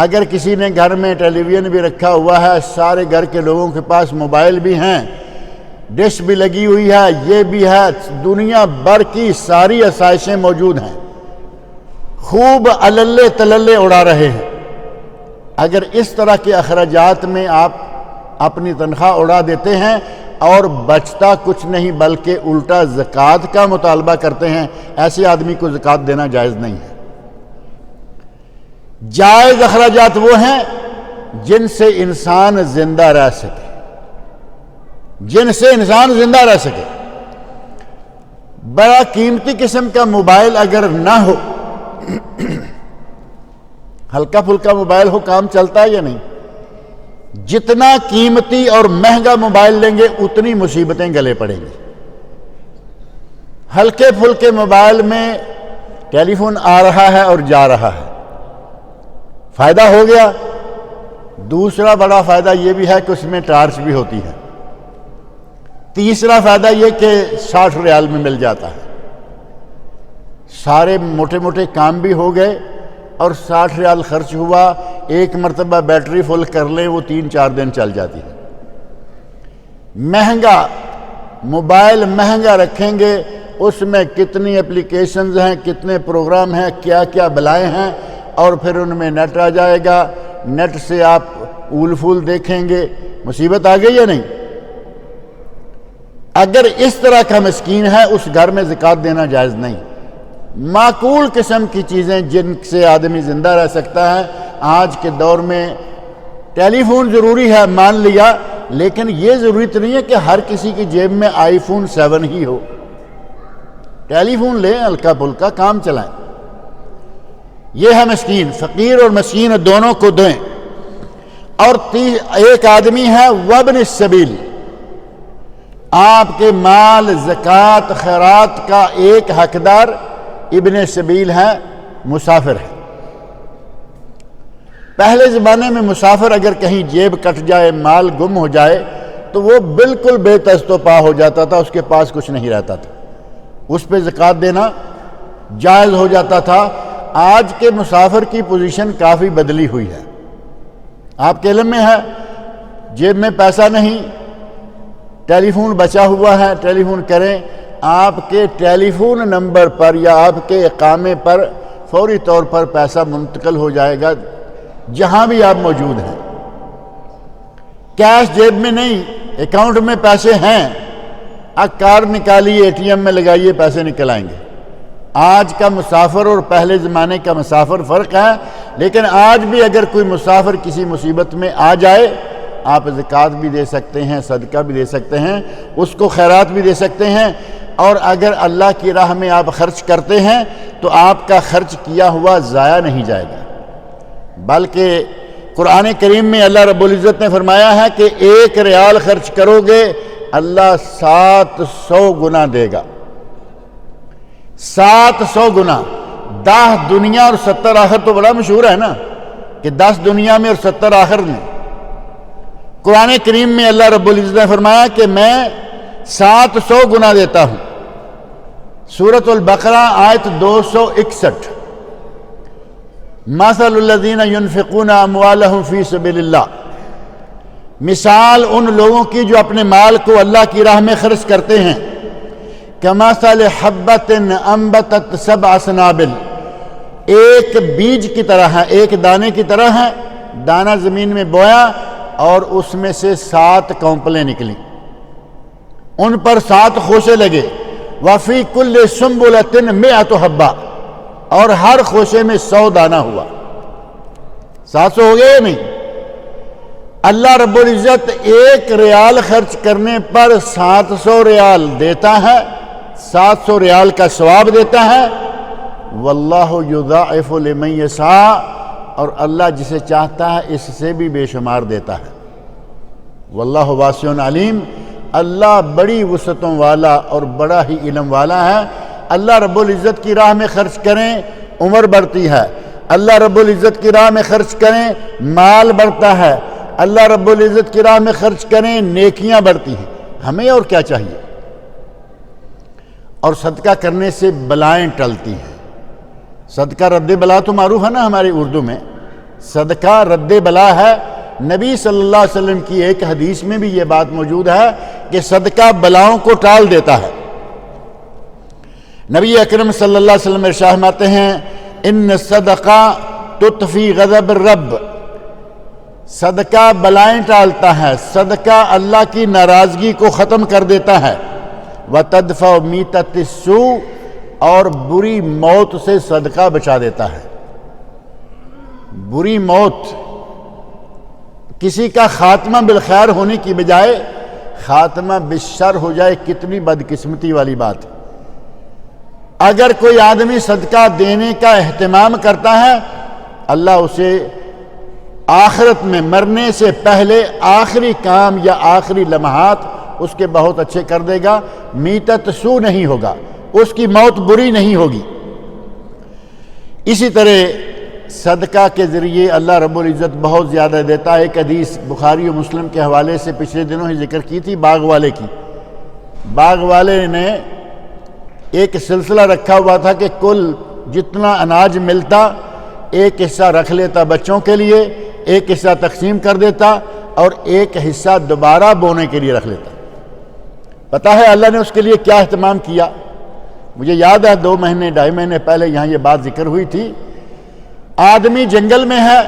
اگر کسی نے گھر میں ٹیلی ویژن بھی رکھا ہوا ہے، سارے گھر کے لوگوں کے پاس موبائل بھی ہیں، ڈش بھی لگی ہوئی ہے، یہ بھی ہے، دنیا بھر کی ساری آسائشیں موجود ہیں، خوب اللے تللے اڑا رہے ہیں۔ اگر اس طرح کے اخراجات میں آپ اپنی تنخواہ اڑا دیتے ہیں اور بچتا کچھ نہیں بلکہ الٹا زکوٰۃ کا مطالبہ کرتے ہیں، ایسے آدمی کو زکوٰۃ دینا جائز نہیں ہے۔ جائز اخراجات وہ ہیں جن سے انسان زندہ رہ سکے، جن سے انسان زندہ رہ سکے۔ بڑا قیمتی قسم کا موبائل اگر نہ ہو، ہلکا پھلکا موبائل ہو، کام چلتا ہے یا نہیں؟ جتنا قیمتی اور مہنگا موبائل لیں گے اتنی مصیبتیں گلے پڑیں گی۔ ہلکے پھلکے موبائل میں ٹیلی فون آ رہا ہے اور جا رہا ہے، فائدہ ہو گیا۔ دوسرا بڑا فائدہ یہ بھی ہے کہ اس میں ٹارچ بھی ہوتی ہے۔ تیسرا فائدہ یہ کہ 60 ریال میں مل جاتا ہے، سارے موٹے موٹے کام بھی ہو گئے اور 60 ریال خرچ ہوا، ایک مرتبہ بیٹری فل کر لیں وہ 3-4 دن چل جاتی ہے۔ مہنگا موبائل مہنگا رکھیں گے، اس میں کتنی اپلیکیشنز ہیں، کتنے پروگرام ہیں، کیا کیا بلائیں ہیں، اور پھر ان میں نیٹ آ جائے گا، نیٹ سے آپ اول پھول دیکھیں گے، مصیبت آ گئی یا نہیں؟ اگر اس طرح کا مسکین ہے اس گھر میں زکوٰۃ دینا جائز نہیں۔ معقول قسم کی چیزیں جن سے آدمی زندہ رہ سکتا ہے، آج کے دور میں ٹیلی فون ضروری ہے مان لیا، لیکن یہ ضروری نہیں ہے کہ ہر کسی کی جیب میں آئی فون 7 ہی ہو۔ ٹیلی فون لیں، ہلکا پھلکا کام چلائیں۔ یہ ہے مسکین، فقیر اور مسکین دونوں کو دیں۔ اور ایک آدمی ہے وابن السبیل، آپ کے مال زکوٰۃ خیرات کا ایک حقدار ابن سبیل ہے، مسافر ہے۔ پہلے زمانے میں مسافر اگر کہیں جیب کٹ جائے، مال گم ہو جائے، تو وہ بالکل بے دست و پا ہو جاتا تھا، اس کے پاس کچھ نہیں رہتا تھا، اس پہ زکوٰۃ دینا جائز ہو جاتا تھا۔ آج کے مسافر کی پوزیشن کافی بدلی ہوئی ہے۔ آپ کے علم میں ہے، جیب میں پیسہ نہیں، ٹیلی فون بچا ہوا ہے، ٹیلی فون کریں، آپ کے ٹیلی فون نمبر پر یا آپ کے اقامے پر فوری طور پر پیسہ منتقل ہو جائے گا جہاں بھی آپ موجود ہیں۔ کیش جیب میں نہیں، اکاؤنٹ میں پیسے ہیں، اب کارڈ نکالیے، اے ٹی ایم میں لگائیے، پیسے نکل آئیں گے۔ آج کا مسافر اور پہلے زمانے کا مسافر فرق ہے، لیکن آج بھی اگر کوئی مسافر کسی مصیبت میں آ جائے، آپ زکوٰۃ بھی دے سکتے ہیں، صدقہ بھی دے سکتے ہیں، اس کو خیرات بھی دے سکتے ہیں، اور اگر اللہ کی راہ میں آپ خرچ کرتے ہیں تو آپ کا خرچ کیا ہوا ضائع نہیں جائے گا، بلکہ قرآن کریم میں اللہ رب العزت نے فرمایا ہے کہ 1 ریال خرچ کرو گے اللہ 700 گنا دے گا۔ 700 گنا، 10 دنیا اور 70 آخر تو بڑا مشہور ہے نا، کہ 10 دنیا میں اور 70 آخر میں۔ قرآن کریم میں اللہ رب العزت نے فرمایا کہ میں 700 گنا دیتا ہوں۔ سورۃ البقرہ آیت 261، مثل الذین ینفقون اموالہم فی سبیل اللہ، مثال ان لوگوں کی جو اپنے مال کو اللہ کی راہ میں خرچ کرتے ہیں، کمثل حبۃ انبتت 7 سنابل، ایک بیج کی طرح ہے، ایک دانے کی طرح ہے، دانہ زمین میں بویا اور اس میں سے 7 کونپلیں نکلیں، ان پر 7 خوشے لگے، وفی کل سنبلۃ 100 حبہ، اور ہر خوشے میں 100 دانہ ہوا۔ 700 ہو گئے یا نہیں؟ اللہ رب العزت 1 ریال خرچ کرنے پر 700 ریال دیتا ہے، 700 ریال کا ثواب دیتا ہے۔ واللہ یضاعف لمن یشاء، اور اللہ جسے چاہتا ہے اس سے بھی بے شمار دیتا ہے۔ واللہ واسع علیم، اللہ بڑی وسعتوں والا اور بڑا ہی علم والا ہے۔ اللہ رب العزت کی راہ میں خرچ کریں، عمر بڑھتی ہے۔ اللہ رب العزت کی راہ میں خرچ کریں، مال بڑھتا ہے۔ اللہ رب العزت کی راہ میں خرچ کریں، نیکیاں بڑھتی ہیں۔ ہمیں اور کیا چاہیے؟ اور صدقہ کرنے سے بلائیں ٹلتی ہیں۔ صدقہ رد بلا تو معروف ہے نا ہماری اردو میں، صدقہ رد بلا ہے۔ نبی صلی اللہ علیہ وسلم کی ایک حدیث میں بھی یہ بات موجود ہے کہ صدقہ بلاؤں کو ٹال دیتا ہے۔ نبی اکرم صلی اللہ علیہ وسلم ارشاد فرماتے ہیں، ان الصدقہ تطفی غضب الرب، صدقہ بلائیں ٹالتا ہے، صدقہ اللہ کی ناراضگی کو ختم کر دیتا ہے۔ وتدفع میتۃ السوء، اور بری موت سے صدقہ بچا دیتا ہے۔ بری موت، کسی کا خاتمہ بالخیر ہونے کی بجائے خاتمہ بالشر ہو جائے، کتنی بدقسمتی والی بات ہے۔ اگر کوئی آدمی صدقہ دینے کا اہتمام کرتا ہے، اللہ اسے آخرت میں مرنے سے پہلے آخری کام یا آخری لمحات اس کے بہت اچھے کر دے گا، میتۃ سوء نہیں ہوگا، اس کی موت بری نہیں ہوگی۔ اسی طرح صدقہ کے ذریعے اللہ رب العزت بہت زیادہ دیتا ہے۔ ایک حدیث بخاری و مسلم کے حوالے سے پچھلے دنوں ہی ذکر کی تھی، باغ والے کی۔ باغ والے نے ایک سلسلہ رکھا ہوا تھا کہ کل جتنا اناج ملتا ایک حصہ رکھ لیتا بچوں کے لیے، ایک حصہ تقسیم کر دیتا، اور ایک حصہ دوبارہ بونے کے لیے رکھ لیتا۔ پتہ ہے اللہ نے اس کے لیے کیا اہتمام کیا؟ مجھے یاد ہے 2 مہینے 2.5 مہینے پہلے یہاں یہ بات ذکر ہوئی تھی. آدمی جنگل میں ہے،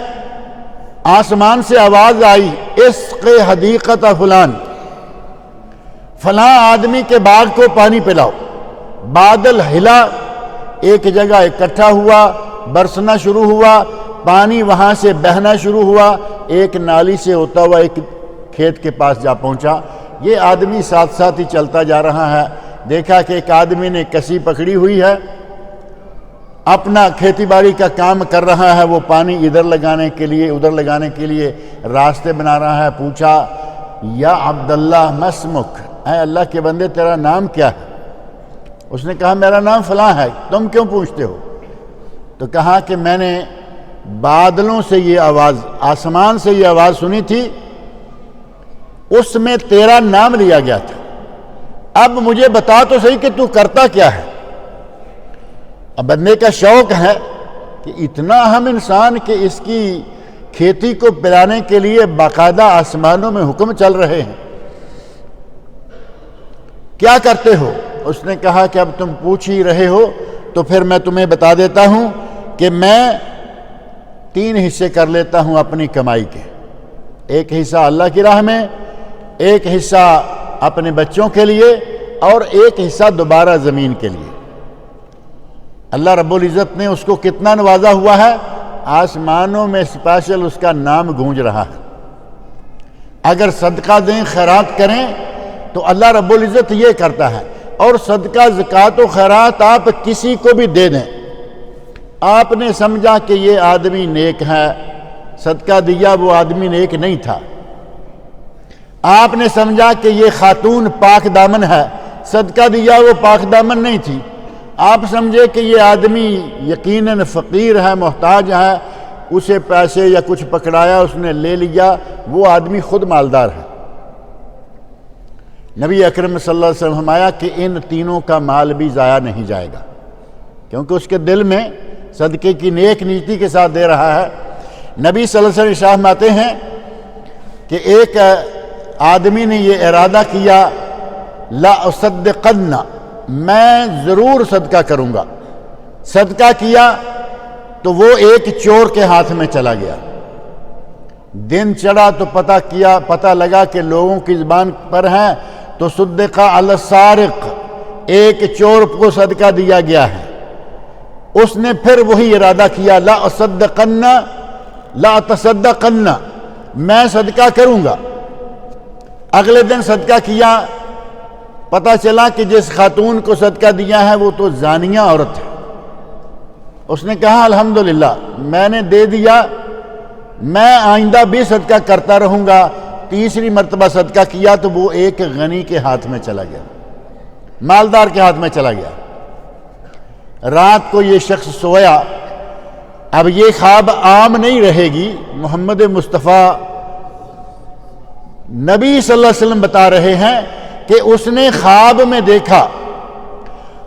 آسمان سے آواز آئی اسق حدیقت فلان، فلاں آدمی کے باغ کو پانی پلاؤ. بادل ہلا، ایک جگہ اکٹھا ہوا، برسنا شروع ہوا، پانی وہاں سے بہنا شروع ہوا، ایک نالی سے ہوتا ہوا ایک کھیت کے پاس جا پہنچا. یہ آدمی ساتھ ساتھ ہی چلتا جا رہا ہے. دیکھا کہ ایک آدمی نے کسی پکڑی ہوئی ہے، اپنا کھیتی باڑی کا کام کر رہا ہے، وہ پانی ادھر لگانے کے لیے ادھر لگانے کے لیے راستے بنا رہا ہے. پوچھا یا عبداللہ ما اسمک، اے اللہ کے بندے تیرا نام کیا ہے؟ اس نے کہا میرا نام فلاں ہے. تم کیوں پوچھتے ہو؟ تو کہا کہ میں نے بادلوں سے یہ آواز، آسمان سے یہ آواز سنی تھی، اس میں تیرا نام لیا گیا تھا. اب مجھے بتا تو صحیح کہ تو کرتا کیا ہے؟ اب بندے کا شوق ہے کہ اتنا اہم انسان کہ اس کی کھیتی کو پلانے کے لیے باقاعدہ آسمانوں میں حکم چل رہے ہیں، کیا کرتے ہو؟ اس نے کہا کہ اب تم پوچھ ہی رہے ہو تو پھر میں تمہیں بتا دیتا ہوں کہ میں 3 حصے کر لیتا ہوں اپنی کمائی کے. ایک حصہ اللہ کی راہ میں، ایک حصہ اپنے بچوں کے لیے، اور ایک حصہ دوبارہ زمین کے لیے. اللہ رب العزت نے اس کو کتنا نوازا ہوا ہے، آسمانوں میں اسپیشل اس کا نام گونج رہا ہے. اگر صدقہ دیں، خیرات کریں تو اللہ رب العزت یہ کرتا ہے. اور صدقہ زکوٰۃ و خیرات آپ کسی کو بھی دے دیں، آپ نے سمجھا کہ یہ آدمی نیک ہے، صدقہ دیا وہ آدمی نیک نہیں تھا. آپ نے سمجھا کہ یہ خاتون پاک دامن ہے، صدقہ دیا وہ پاک دامن نہیں تھی. آپ سمجھے کہ یہ آدمی یقیناً فقیر ہے، محتاج ہے، اسے پیسے یا کچھ پکڑایا اس نے لے لیا، وہ آدمی خود مالدار ہے. نبی اکرم صلی اللہ علیہ وسلم فرمایا کہ ان تینوں کا مال بھی ضائع نہیں جائے گا، کیونکہ اس کے دل میں صدقے کی نیک نیتی کے ساتھ دے رہا ہے. نبی صلی اللہ علیہ وسلم ارشاد فرماتے ہیں کہ ایک آدمی نے یہ ارادہ کیا لا اصدقن، میں ضرور صدقہ کروں گا. صدقہ کیا تو وہ ایک چور کے ہاتھ میں چلا گیا. دن چڑھا تو پتہ لگا کہ لوگوں کی زبان پر ہیں تو صدقہ علی السارق، ایک چور کو صدقہ دیا گیا ہے. اس نے پھر وہی ارادہ کیا لا اصدقن لا اتصدقن، میں صدقہ کروں گا. اگلے دن صدقہ کیا، پتہ چلا کہ جس خاتون کو صدقہ دیا ہے وہ تو زانیہ عورت ہے. اس نے کہا الحمدللہ میں نے دے دیا، میں آئندہ بھی صدقہ کرتا رہوں گا. تیسری مرتبہ صدقہ کیا تو وہ ایک غنی کے ہاتھ میں چلا گیا، مالدار کے ہاتھ میں چلا گیا. رات کو یہ شخص سویا. اب یہ خواب عام نہیں رہے گی، محمد مصطفیٰ نبی صلی اللہ علیہ وسلم بتا رہے ہیں کہ اس نے خواب میں دیکھا،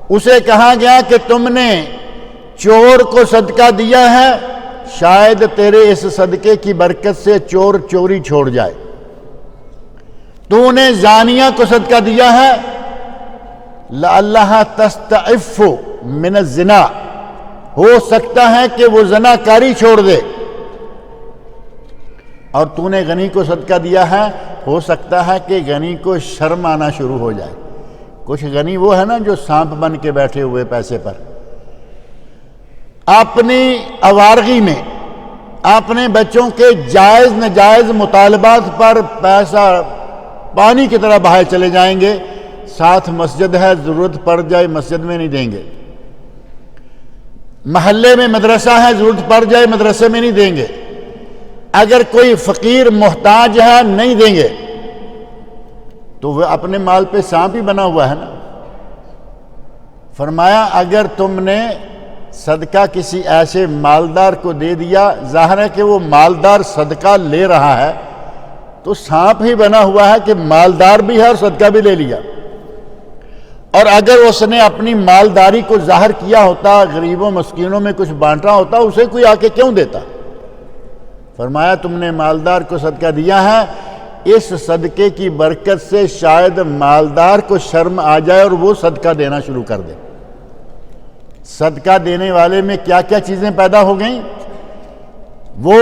اسے کہا گیا کہ تم نے چور کو صدقہ دیا ہے، شاید تیرے اس صدقے کی برکت سے چور چوری چھوڑ جائے. تو نے زانیہ کو صدقہ دیا ہے، لعلھا تستعف من الزنا، ہو سکتا ہے کہ وہ زنا کاری چھوڑ دے. اور تو نے غنی کو صدقہ دیا ہے، ہو سکتا ہے کہ غنی کو شرم آنا شروع ہو جائے. کچھ غنی وہ ہے نا جو سانپ بن کے بیٹھے ہوئے پیسے پر، اپنی آوارگی میں اپنے بچوں کے جائز ناجائز مطالبات پر پیسہ پانی کی طرح بہائے چلے جائیں گے. ساتھ مسجد ہے، ضرورت پڑ جائے مسجد میں نہیں دیں گے. محلے میں مدرسہ ہے، ضرورت پڑ جائے مدرسے میں نہیں دیں گے. اگر کوئی فقیر محتاج ہے نہیں دیں گے. تو وہ اپنے مال پہ سانپ ہی بنا ہوا ہے نا. فرمایا اگر تم نے صدقہ کسی ایسے مالدار کو دے دیا، ظاہر ہے کہ وہ مالدار صدقہ لے رہا ہے تو سانپ ہی بنا ہوا ہے کہ مالدار بھی ہے اور صدقہ بھی لے لیا. اور اگر اس نے اپنی مالداری کو ظاہر کیا ہوتا، غریبوں مسکینوں میں کچھ بانٹا ہوتا، اسے کوئی آ کے کیوں دیتا؟ فرمایا تم نے مالدار کو صدقہ دیا ہے، اس صدقے کی برکت سے شاید مالدار کو شرم آ جائے اور وہ صدقہ دینا شروع کر دے۔ صدقہ دینے والے میں کیا کیا چیزیں پیدا ہو گئیں؟ وہ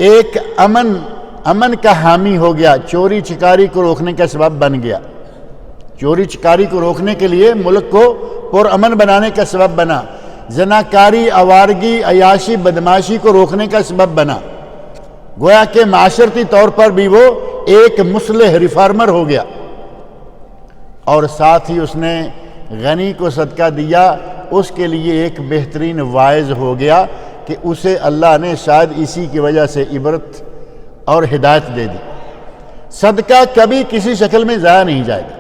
ایک امن کا حامی ہو گیا، چوری چکاری کو روکنے کا سبب بن گیا، چوری چکاری کو روکنے کے لیے ملک کو پرامن بنانے کا سبب بنا، زناکاری، آوارگی، عیاشی، بدماشی کو روکنے کا سبب بنا، گویا کہ معاشرتی طور پر بھی وہ ایک مصلح ریفارمر ہو گیا۔ اور ساتھ ہی اس نے غنی کو صدقہ دیا، اس کے لیے ایک بہترین واعظ ہو گیا کہ اسے اللہ نے شاید اسی کی وجہ سے عبرت اور ہدایت دے دی۔ صدقہ کبھی کسی شکل میں ضائع نہیں جائے گا۔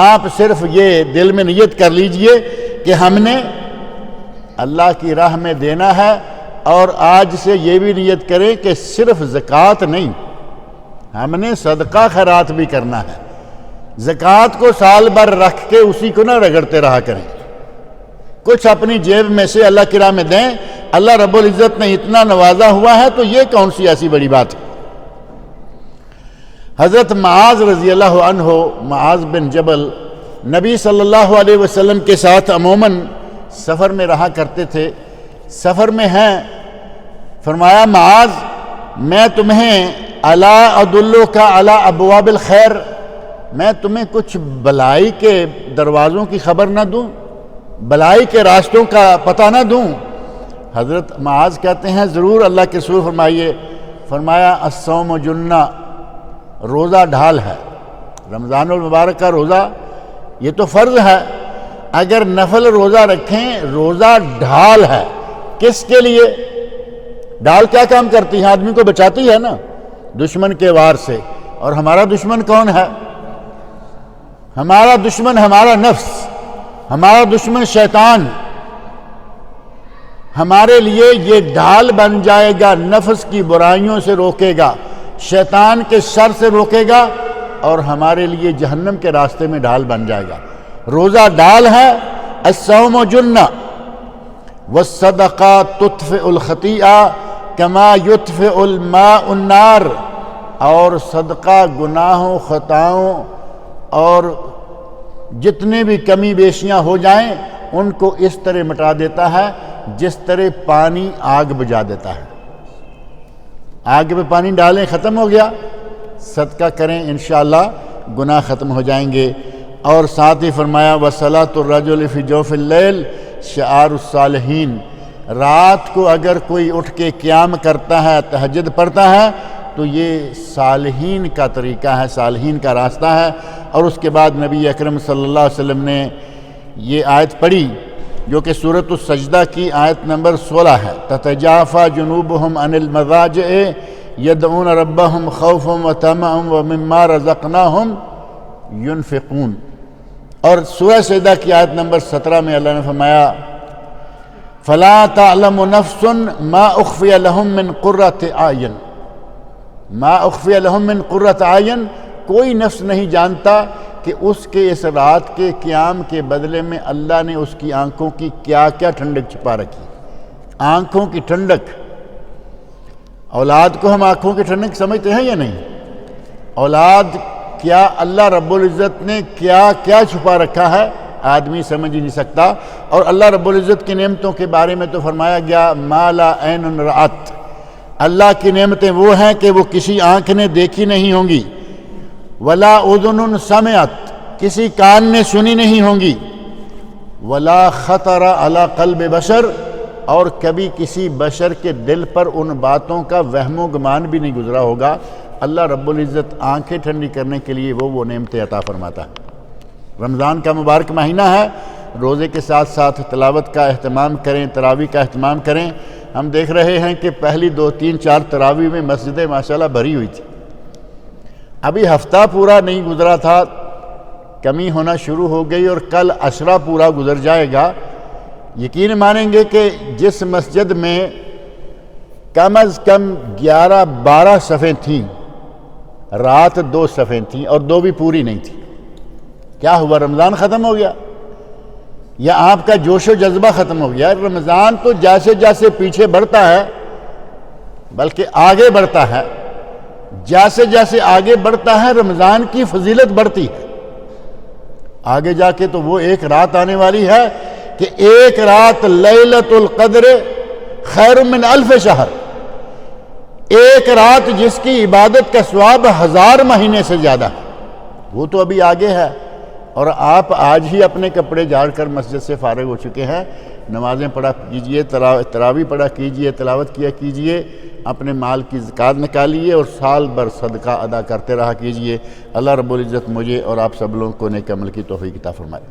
آپ صرف یہ دل میں نیت کر لیجئے کہ ہم نے اللہ کی راہ میں دینا ہے، اور آج سے یہ بھی نیت کریں کہ صرف زکوٰۃ نہیں، ہم نے صدقہ خیرات بھی کرنا ہے۔ زکوٰۃ کو سال بھر رکھ کے اسی کو نہ رگڑتے رہا کریں، کچھ اپنی جیب میں سے اللہ کی راہ میں دیں۔ اللہ رب العزت نے اتنا نوازا ہوا ہے تو یہ کون سی ایسی بڑی بات ہے۔ حضرت معاذ رضی اللہ عنہ، معاذ بن جبل، نبی صلی اللہ علیہ وسلم کے ساتھ عموماً سفر میں رہا کرتے تھے۔ سفر میں ہیں، فرمایا معاذ میں تمہیں الا ادلک علی ابواب الخیر، میں تمہیں کچھ بلائی کے دروازوں کی خبر نہ دوں، بلائی کے راستوں کا پتہ نہ دوں؟ حضرت معاذ کہتے ہیں ضرور اللہ کے رسول فرمائیے۔ فرمایا الصوم جنہ، روزہ ڈھال ہے۔ رمضان المبارک کا روزہ یہ تو فرض ہے، اگر نفل روزہ رکھیں روزہ ڈھال ہے۔ کس کے لیے؟ ڈھال کیا کام کرتی ہے؟ آدمی کو بچاتی ہے نا دشمن کے وار سے۔ اور ہمارا دشمن کون ہے؟ ہمارا دشمن ہمارا نفس، ہمارا دشمن شیطان۔ ہمارے لیے یہ ڈھال بن جائے گا، نفس کی برائیوں سے روکے گا، شیطان کے شر سے روکے گا، اور ہمارے لیے جہنم کے راستے میں ڈھال بن جائے گا۔ روزہ ڈھال ہے۔ الصوم جنہ والصدقہ تطفئ الخطیئہ کما یطفئ الماء النار، اور صدقہ گناہوں، خطاؤں اور جتنے بھی کمی بیشیاں ہو جائیں ان کو اس طرح مٹا دیتا ہے جس طرح پانی آگ بجھا دیتا ہے۔ آگ پہ پانی ڈالیں، ختم ہو گیا۔ صدقہ کریں، انشاءاللہ گناہ ختم ہو جائیں گے۔ اور ساتھ ہی فرمایا وصلاۃ الرجل فی جوف اللیل شعار الصالحین، رات کو اگر کوئی اٹھ کے قیام کرتا ہے، تہجد پڑھتا ہے، تو یہ صالحین کا طریقہ ہے، صالحین کا راستہ ہے۔ اور اس کے بعد نبی اکرم صلی اللہ علیہ وسلم نے یہ آیت پڑھی جو کہ سورۃ السجدہ کی آیت نمبر 16 ہے، تتجافی جنوبہم عن المضاجع یدعون ربہم خوفا وطمعا ومما رزقناہم ینفقون۔ اور سورہ سجدہ کی آیت نمبر 17 میں اللہ نے فرمایا فلا تعلم نفس ما اخفی لہم من قرۃ اعین، ما اخفی لہم من قرۃ اعین، کوئی نفس نہیں جانتا کہ اس کے اس رات کے قیام کے بدلے میں اللہ نے اس کی آنکھوں کی کیا کیا ٹھنڈک چھپا رکھی۔ آنکھوں کی ٹھنڈک، اولاد کو ہم آنکھوں کی ٹھنڈک سمجھتے ہیں یا نہیں؟ اولاد کیا اللہ رب العزت نے کیا کیا چھپا رکھا ہے آدمی سمجھ ہی نہیں سکتا۔ اور اللہ رب العزت کی نعمتوں کے بارے میں تو فرمایا گیا ما لا عین رأت، اللہ کی نعمتیں وہ ہیں کہ وہ کسی آنکھ نے دیکھی نہیں ہوں گی، ولا اذن سمعت، کسی کان نے سنی نہیں ہوں گی، ولا خطر علی قلب بشر، اور کبھی کسی بشر کے دل پر ان باتوں کا وہم و گمان بھی نہیں گزرا ہوگا۔ اللہ رب العزت آنکھیں ٹھنڈی کرنے کے لیے وہ نعمتیں عطا فرماتا ہے۔ رمضان کا مبارک مہینہ ہے، روزے کے ساتھ ساتھ تلاوت کا اہتمام کریں، تراویح کا اہتمام کریں۔ ہم دیکھ رہے ہیں کہ پہلی 2 3 4 تراویح میں مسجدیں ماشاءاللہ بھری ہوئی تھی۔ ابھی ہفتہ پورا نہیں گزرا تھا، کمی ہونا شروع ہو گئی، اور کل عشرہ پورا گزر جائے گا۔ یقین مانیں گے کہ جس مسجد میں کم از کم 11-12 صفیں تھیں، رات 2 صفیں تھیں اور 2 بھی پوری نہیں تھیں۔ کیا ہوا؟ رمضان ختم ہو گیا یا آپ کا جوش و جذبہ ختم ہو گیا؟ رمضان تو جیسے جیسے پیچھے بڑھتا ہے بلکہ آگے بڑھتا ہے، جیسے جیسے آگے بڑھتا ہے رمضان کی فضیلت بڑھتی ہے. آگے جا کے تو وہ ایک رات آنے والی ہے کہ ایک رات لیلۃ القدر خیر من الف شہر، ایک رات جس کی عبادت کا ثواب 1000 مہینے سے زیادہ ہے، وہ تو ابھی آگے ہے. اور آپ آج ہی اپنے کپڑے جھاڑ کر مسجد سے فارغ ہو چکے ہیں. نمازیں پڑھا کیجئے، تراویح پڑھا کیجئے، تلاوت کیا کیجئے، اپنے مال کی زکوٰۃ نکالیے اور سال بھر صدقہ ادا کرتے رہا کیجئے. اللہ رب العزت مجھے اور آپ سب لوگوں کو نیک عمل کی توفیق عطا فرمائے.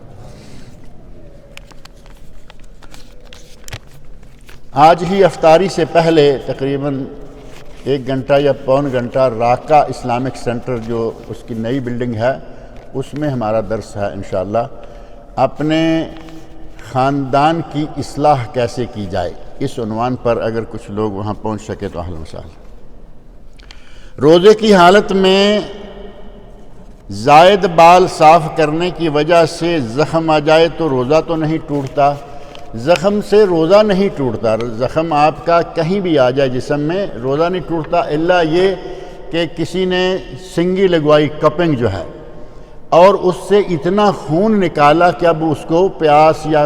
آج ہی افطاری سے پہلے تقریباً 1 گھنٹہ یا پون گھنٹہ راکا اسلامک سینٹر جو اس کی نئی بلڈنگ ہے اس میں ہمارا درس ہے انشاءاللہ. اپنے خاندان کی اصلاح کیسے کی جائے، اس عنوان پر اگر کچھ لوگ وہاں پہنچ سکے تو اہلا و سہلا. روزے کی حالت میں زائد بال صاف کرنے کی وجہ سے زخم آ جائے تو روزہ تو نہیں ٹوٹتا. زخم سے روزہ نہیں ٹوٹتا. زخم آپ کا کہیں بھی آ جائے جسم میں، روزہ نہیں ٹوٹتا الا یہ کہ کسی نے سنگی لگوائی، کپنگ جو ہے، اور اس سے اتنا خون نکالا کہ اب اس کو پیاس یا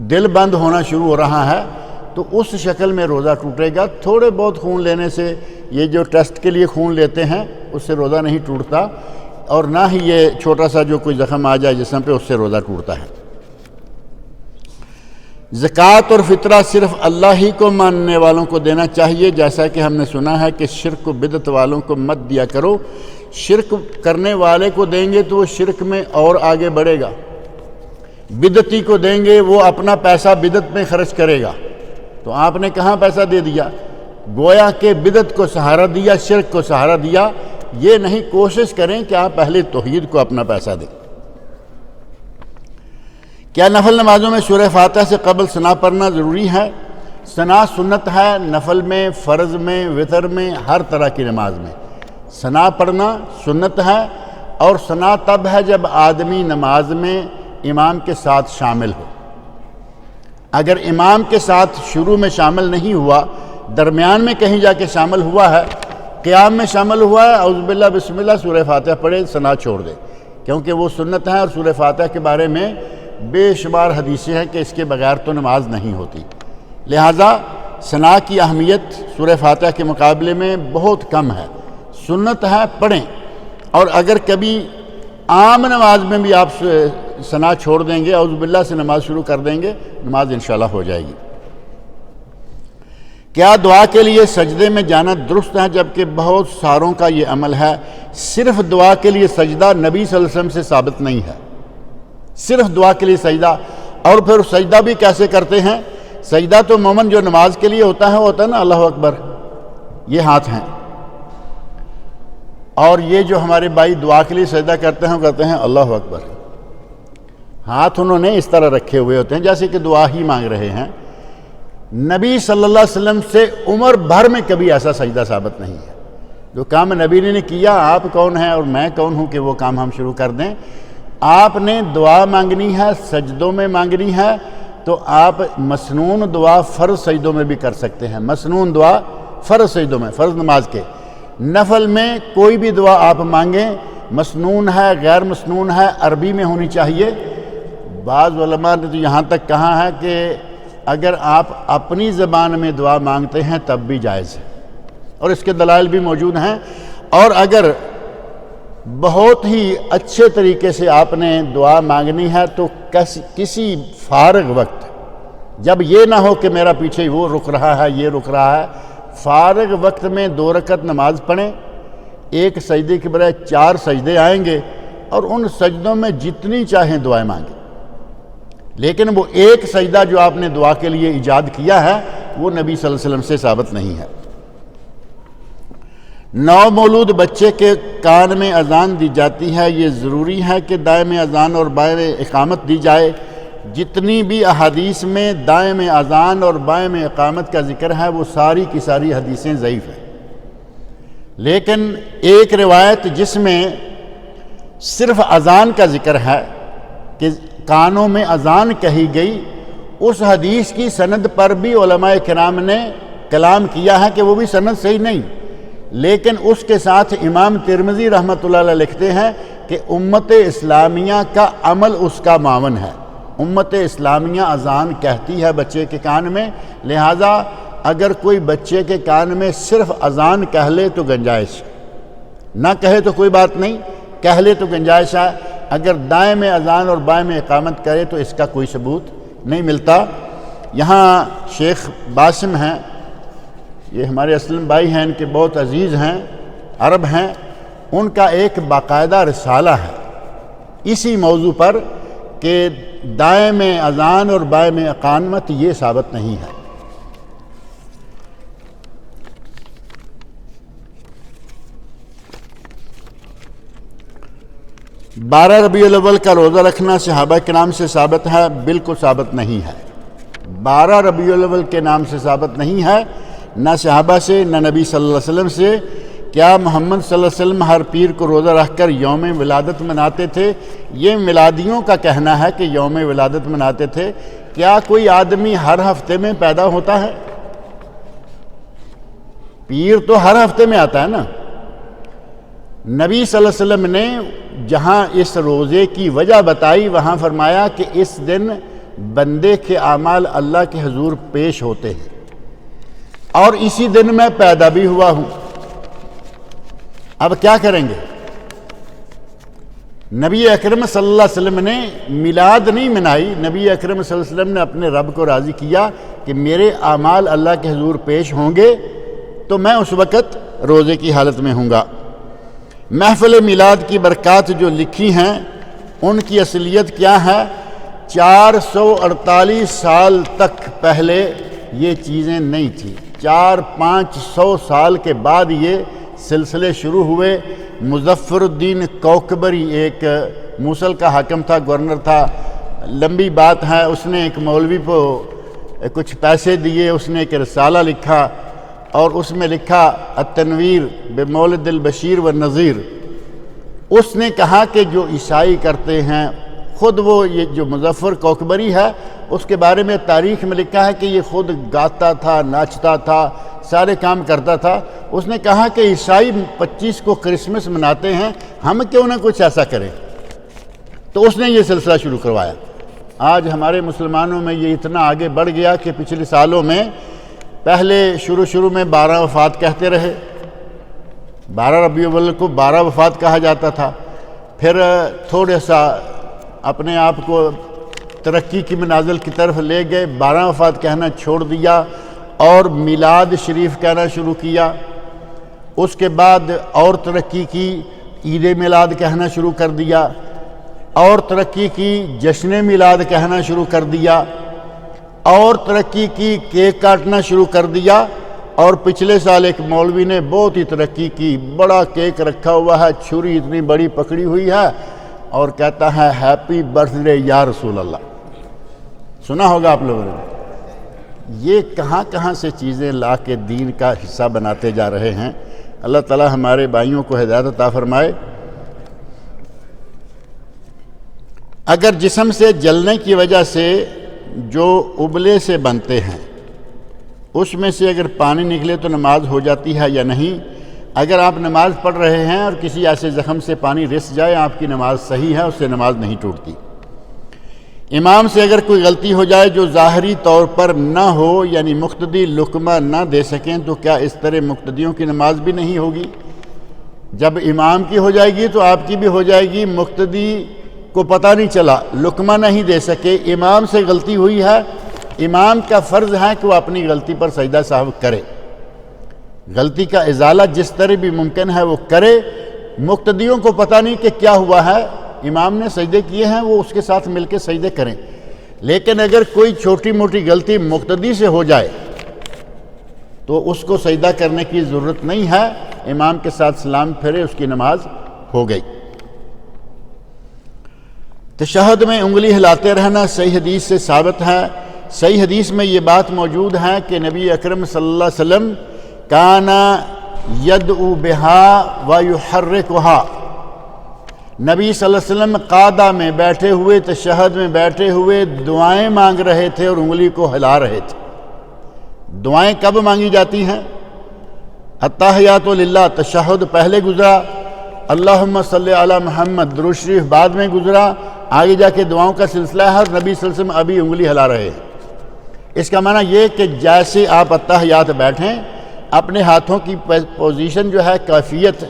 دل بند ہونا شروع ہو رہا ہے، تو اس شکل میں روزہ ٹوٹے گا. تھوڑے بہت خون لینے سے، یہ جو ٹیسٹ کے لیے خون لیتے ہیں اس سے روزہ نہیں ٹوٹتا، اور نہ ہی یہ چھوٹا سا جو کوئی زخم آ جائے جسم پہ اس سے روزہ ٹوٹتا ہے. زکوٰۃ اور فطرہ صرف اللہ ہی کو ماننے والوں کو دینا چاہیے، جیسا کہ ہم نے سنا ہے کہ شرک و بدعت والوں کو مت دیا کرو. شرک کرنے والے کو دیں گے تو وہ شرک میں اور آگے بڑھے گا، بدعتی کو دیں گے وہ اپنا پیسہ بدعت میں خرچ کرے گا. تو آپ نے کہاں پیسہ دے دیا؟ گویا کہ بدعت کو سہارا دیا، شرک کو سہارا دیا. یہ نہیں، کوشش کریں کہ آپ پہلے توحید کو اپنا پیسہ دیں. کیا نفل نمازوں میں سورہ فاتحہ سے قبل ثنا پڑھنا ضروری ہے؟ ثنا سنت ہے، نفل میں، فرض میں، وتر میں، ہر طرح کی نماز میں ثنا پڑھنا سنت ہے. اور ثنا تب ہے جب آدمی نماز میں امام کے ساتھ شامل ہو. اگر امام کے ساتھ شروع میں شامل نہیں ہوا، درمیان میں کہیں جا کے شامل ہوا ہے، قیام میں شامل ہوا ہے، اعوذ باللہ بسم اللہ سورہ فاتحہ پڑھے، ثنا چھوڑ دے، کیونکہ وہ سنت ہے. اور سورہ فاتحہ کے بارے میں بے شمار حدیثیں ہیں کہ اس کے بغیر تو نماز نہیں ہوتی. لہٰذا ثنا کی اہمیت سورہ فاتحہ کے مقابلے میں بہت کم ہے. سنت ہے، پڑھیں. اور اگر کبھی عام نماز میں بھی آپ ثنا چھوڑ دیں گے، اعوذ باللہ سے نماز شروع کر دیں گے، نماز انشاءاللہ ہو جائے گی. کیا دعا کے لیے سجدے میں جانا درست ہے جبکہ بہت ساروں کا یہ عمل ہے؟ صرف دعا کے لیے سجدہ نبی صلی اللہ علیہ وسلم سے ثابت نہیں ہے. صرف دعا کے لیے سجدہ. اور پھر سجدہ بھی کیسے کرتے ہیں؟ سجدہ تو مومن جو نماز کے لیے ہوتا ہے نا اللہ اکبر، یہ ہاتھ ہیں. اور یہ جو ہمارے بھائی دعا کے لیے سجدہ کرتے ہیں وہ کہتے ہیں اللہ اکبر. ہاتھ انہوں نے اس طرح رکھے ہوئے ہوتے ہیں جیسے کہ دعا ہی مانگ رہے ہیں. نبی صلی اللہ علیہ وسلم سے عمر بھر میں کبھی ایسا سجدہ ثابت نہیں ہے. جو کام نبی نے کیا، آپ کون ہیں اور میں کون ہوں کہ وہ کام ہم شروع کر دیں. آپ نے دعا مانگنی ہے، سجدوں میں مانگنی ہے، تو آپ مسنون دعا فرض سجدوں میں بھی کر سکتے ہیں. مسنون دعا فرض سجدوں میں، فرض نماز کے. نفل میں کوئی بھی دعا آپ مانگیں، مسنون ہے، غیر مسنون ہے، عربی میں ہونی چاہیے. بعض علماء نے تو یہاں تک کہا ہے کہ اگر آپ اپنی زبان میں دعا مانگتے ہیں تب بھی جائز ہے، اور اس کے دلائل بھی موجود ہیں. اور اگر بہت ہی اچھے طریقے سے آپ نے دعا مانگنی ہے تو کسی فارغ وقت، جب یہ نہ ہو کہ میرا پیچھے وہ رک رہا ہے، یہ رک رہا ہے، فارغ وقت میں 2 رکعت نماز پڑھیں. ایک سجدے کے بجائے 4 سجدے آئیں گے، اور ان سجدوں میں جتنی چاہیں دعائیں مانگیں. لیکن وہ ایک سجدہ جو آپ نے دعا کے لیے ایجاد کیا ہے وہ نبی صلی اللہ علیہ وسلم سے ثابت نہیں ہے. نو مولود بچے کے کان میں اذان دی جاتی ہے، یہ ضروری ہے کہ دائیں میں اذان اور بائیں میں اقامت دی جائے؟ جتنی بھی احادیث میں دائیں میں اذان اور بائیں میں اقامت کا ذکر ہے وہ ساری کی ساری حدیثیں ضعیف ہیں. لیکن ایک روایت جس میں صرف اذان کا ذکر ہے کہ کانوں میں اذان کہی گئی، اس حدیث کی سند پر بھی علماء کرام نے کلام کیا ہے کہ وہ بھی سند صحیح نہیں. لیکن اس کے ساتھ امام ترمذی رحمۃ اللہ علیہ لکھتے ہیں کہ امت اسلامیہ کا عمل اس کا معاون ہے۔ امت اسلامیہ اذان کہتی ہے بچے کے کان میں، لہٰذا اگر کوئی بچے کے کان میں صرف اذان کہہ لے تو گنجائش، نہ کہے تو کوئی بات نہیں، کہہ لے تو گنجائش ہے۔ اگر دائیں میں اذان اور بائیں میں اقامت کرے تو اس کا کوئی ثبوت نہیں ملتا۔ یہاں شیخ باسم ہیں، یہ ہمارے اسلم بھائی ہیں، ان کے بہت عزیز ہیں، عرب ہیں، ان کا ایک باقاعدہ رسالہ ہے اسی موضوع پر کہ دائیں میں اذان اور بائیں میں اقامت یہ ثابت نہیں ہے۔ بارہ ربیع الاول کا روزہ رکھنا صحابہ کرام سے ثابت ہے؟ بالکل ثابت نہیں ہے۔ 12 ربیع الاول کے نام سے ثابت نہیں ہے، نہ صحابہ سے نہ نبی صلی اللہ علیہ وسلم سے۔ کیا محمد صلی اللہ علیہ وسلم ہر پیر کو روزہ رکھ کر یوم ولادت مناتے تھے؟ یہ میلادیوں کا کہنا ہے کہ یوم ولادت مناتے تھے۔ کیا کوئی آدمی ہر ہفتے میں پیدا ہوتا ہے؟ پیر تو ہر ہفتے میں آتا ہے نا۔ نبی صلی اللہ علیہ وسلم نے جہاں اس روزے کی وجہ بتائی وہاں فرمایا کہ اس دن بندے کے اعمال اللہ کے حضور پیش ہوتے ہیں، اور اسی دن میں پیدا بھی ہوا ہوں۔ اب کیا کریں گے؟ نبی اکرم صلی اللہ علیہ وسلم نے میلاد نہیں منائی، نبی اکرم صلی اللہ علیہ وسلم نے اپنے رب کو راضی کیا کہ میرے اعمال اللہ کے حضور پیش ہوں گے تو میں اس وقت روزے کی حالت میں ہوں گا۔ محفل میلاد کی برکات جو لکھی ہیں ان کی اصلیت کیا ہے؟ 448 سال تک پہلے یہ چیزیں نہیں تھیں، 400-500 سال کے بعد یہ سلسلے شروع ہوئے۔ مظفر الدین کوکبری ایک موصل کا حاکم تھا، گورنر تھا، لمبی بات ہے، اس نے ایک مولوی کو کچھ پیسے دیے، اس نے ایک رسالہ لکھا اور اس میں لکھا التنویر بمولد البشیر والنذیر۔ اس نے کہا کہ جو عیسائی کرتے ہیں، خود وہ یہ جو مظفر کوکبری ہے اس کے بارے میں تاریخ میں لکھا ہے کہ یہ خود گاتا تھا، ناچتا تھا، سارے کام کرتا تھا۔ اس نے کہا کہ عیسائی 25 کو کرسمس مناتے ہیں، ہم کیوں نہ کچھ ایسا کریں؟ تو اس نے یہ سلسلہ شروع کروایا۔ آج ہمارے مسلمانوں میں یہ اتنا آگے بڑھ گیا کہ پچھلے سالوں میں پہلے شروع میں 12 وفات کہتے رہے، 12 ربیع الاول کو 12 وفات کہا جاتا تھا، پھر تھوڑا سا اپنے آپ کو ترقی کی منازل کی طرف لے گئے، 12 وفات کہنا چھوڑ دیا اور میلاد شریف کہنا شروع کیا۔ اس کے بعد اور ترقی کی، عید میلاد کہنا شروع کر دیا، اور ترقی کی، جشن میلاد کہنا شروع کر دیا، اور ترقی کی، کیک کاٹنا شروع کر دیا۔ اور پچھلے سال ایک مولوی نے بہت ہی ترقی کی، بڑا کیک رکھا ہوا ہے، چھری اتنی بڑی پکڑی ہوئی ہے اور کہتا ہے ہیپی برتھ ڈے یا رسول اللہ۔ سنا ہوگا آپ لوگوں نے۔ یہ کہاں کہاں سے چیزیں لا کے دین کا حصہ بناتے جا رہے ہیں۔ اللہ تعالی ہمارے بھائیوں کو ہدایت عطا فرمائے۔ اگر جسم سے جلنے کی وجہ سے جو ابلے سے بنتے ہیں اس میں سے اگر پانی نکلے تو نماز ہو جاتی ہے یا نہیں؟ اگر آپ نماز پڑھ رہے ہیں اور کسی ایسے زخم سے پانی رس جائے آپ کی نماز صحیح ہے، اس سے نماز نہیں ٹوٹتی۔ امام سے اگر کوئی غلطی ہو جائے جو ظاہری طور پر نہ ہو، یعنی مقتدی لقمہ نہ دے سکیں، تو کیا اس طرح مقتدیوں کی نماز بھی نہیں ہوگی؟ جب امام کی ہو جائے گی تو آپ کی بھی ہو جائے گی۔ مقتدی کو پتہ نہیں چلا، لقمہ نہیں دے سکے، امام سے غلطی ہوئی ہے، امام کا فرض ہے کہ وہ اپنی غلطی پر سجدہ سہو کرے، غلطی کا ازالہ جس طرح بھی ممکن ہے وہ کرے۔ مقتدیوں کو پتہ نہیں کہ کیا ہوا ہے، امام نے سجدے کیے ہیں، وہ اس کے ساتھ مل کے سجدے کریں۔ لیکن اگر کوئی چھوٹی موٹی غلطی مقتدی سے ہو جائے تو اس کو سجدہ کرنے کی ضرورت نہیں ہے، امام کے ساتھ سلام پھرے، اس کی نماز ہو گئی۔ تشہد میں انگلی ہلاتے رہنا صحیح حدیث سے ثابت ہے۔ صحیح حدیث میں یہ بات موجود ہے کہ نبی اکرم صلی اللہ علیہ وسلم کانا یدعو بہا ویحرکہا، نبی صلی اللہ علیہ وسلم قعدہ میں بیٹھے ہوئے، تشہد میں بیٹھے ہوئے دعائیں مانگ رہے تھے اور انگلی کو ہلا رہے تھے۔ دعائیں کب مانگی جاتی ہیں؟ التحیات للہ تشہد پہلے گزرا، اللہم صلی علی محمد درود شریف بعد میں گزرا، آگے جا کے دعاؤں کا سلسلہ ہے اور نبی صلی اللہ علیہ وسلم ابھی انگلی ہلا رہے ہیں۔ اس کا معنی یہ کہ جیسے آپ التحیات بیٹھیں، اپنے ہاتھوں کی پوزیشن جو ہے، کیفیت،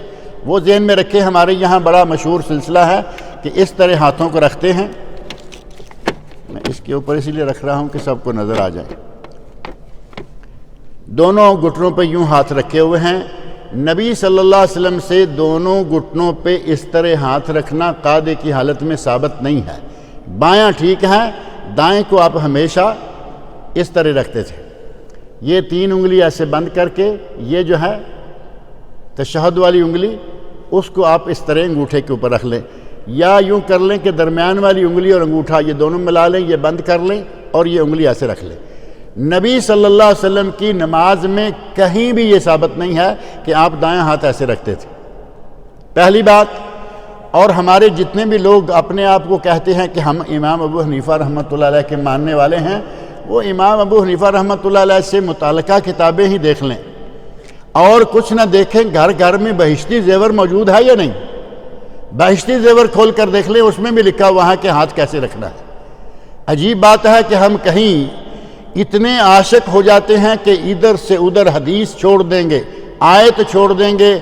وہ ذہن میں رکھیں۔ ہمارے یہاں بڑا مشہور سلسلہ ہے کہ اس طرح ہاتھوں کو رکھتے ہیں، میں اس کے اوپر اسی لیے رکھ رہا ہوں کہ سب کو نظر آ جائے۔ دونوں گھٹنوں پہ یوں ہاتھ رکھے ہوئے ہیں۔ نبی صلی اللہ علیہ وسلم سے دونوں گھٹنوں پہ اس طرح ہاتھ رکھنا قعدے کی حالت میں ثابت نہیں ہے۔ بایاں ٹھیک ہے، دائیں کو آپ ہمیشہ اس طرح رکھتے تھے۔ یہ 3 انگلی ایسے بند کر کے، یہ جو ہے تشہد والی انگلی، اس کو آپ اس طرح انگوٹھے کے اوپر رکھ لیں، یا یوں کر لیں کہ درمیان والی انگلی اور انگوٹھا یہ دونوں ملا لیں، یہ بند کر لیں اور یہ انگلی ایسے رکھ لیں۔ نبی صلی اللہ علیہ وسلم کی نماز میں کہیں بھی یہ ثابت نہیں ہے کہ آپ دائیں ہاتھ ایسے رکھتے تھے، پہلی بات۔ اور ہمارے جتنے بھی لوگ اپنے آپ کو کہتے ہیں کہ ہم امام ابو حنیفہ رحمۃ اللہ علیہ کے ماننے والے ہیں، وہ امام ابو حنیفہ رحمۃ اللہ علیہ سے متعلقہ کتابیں ہی دیکھ لیں اور کچھ نہ دیکھیں۔ گھر گھر میں بہشتی زیور موجود ہے یا نہیں؟ بہشتی زیور کھول کر دیکھ لیں، اس میں بھی لکھا ہوا ہے کہ ہاتھ کیسے رکھنا ہے۔ عجیب بات ہے کہ ہم کہیں اتنے عاشق ہو جاتے ہیں کہ ادھر سے ادھر حدیث چھوڑ دیں گے، آیت چھوڑ دیں گے،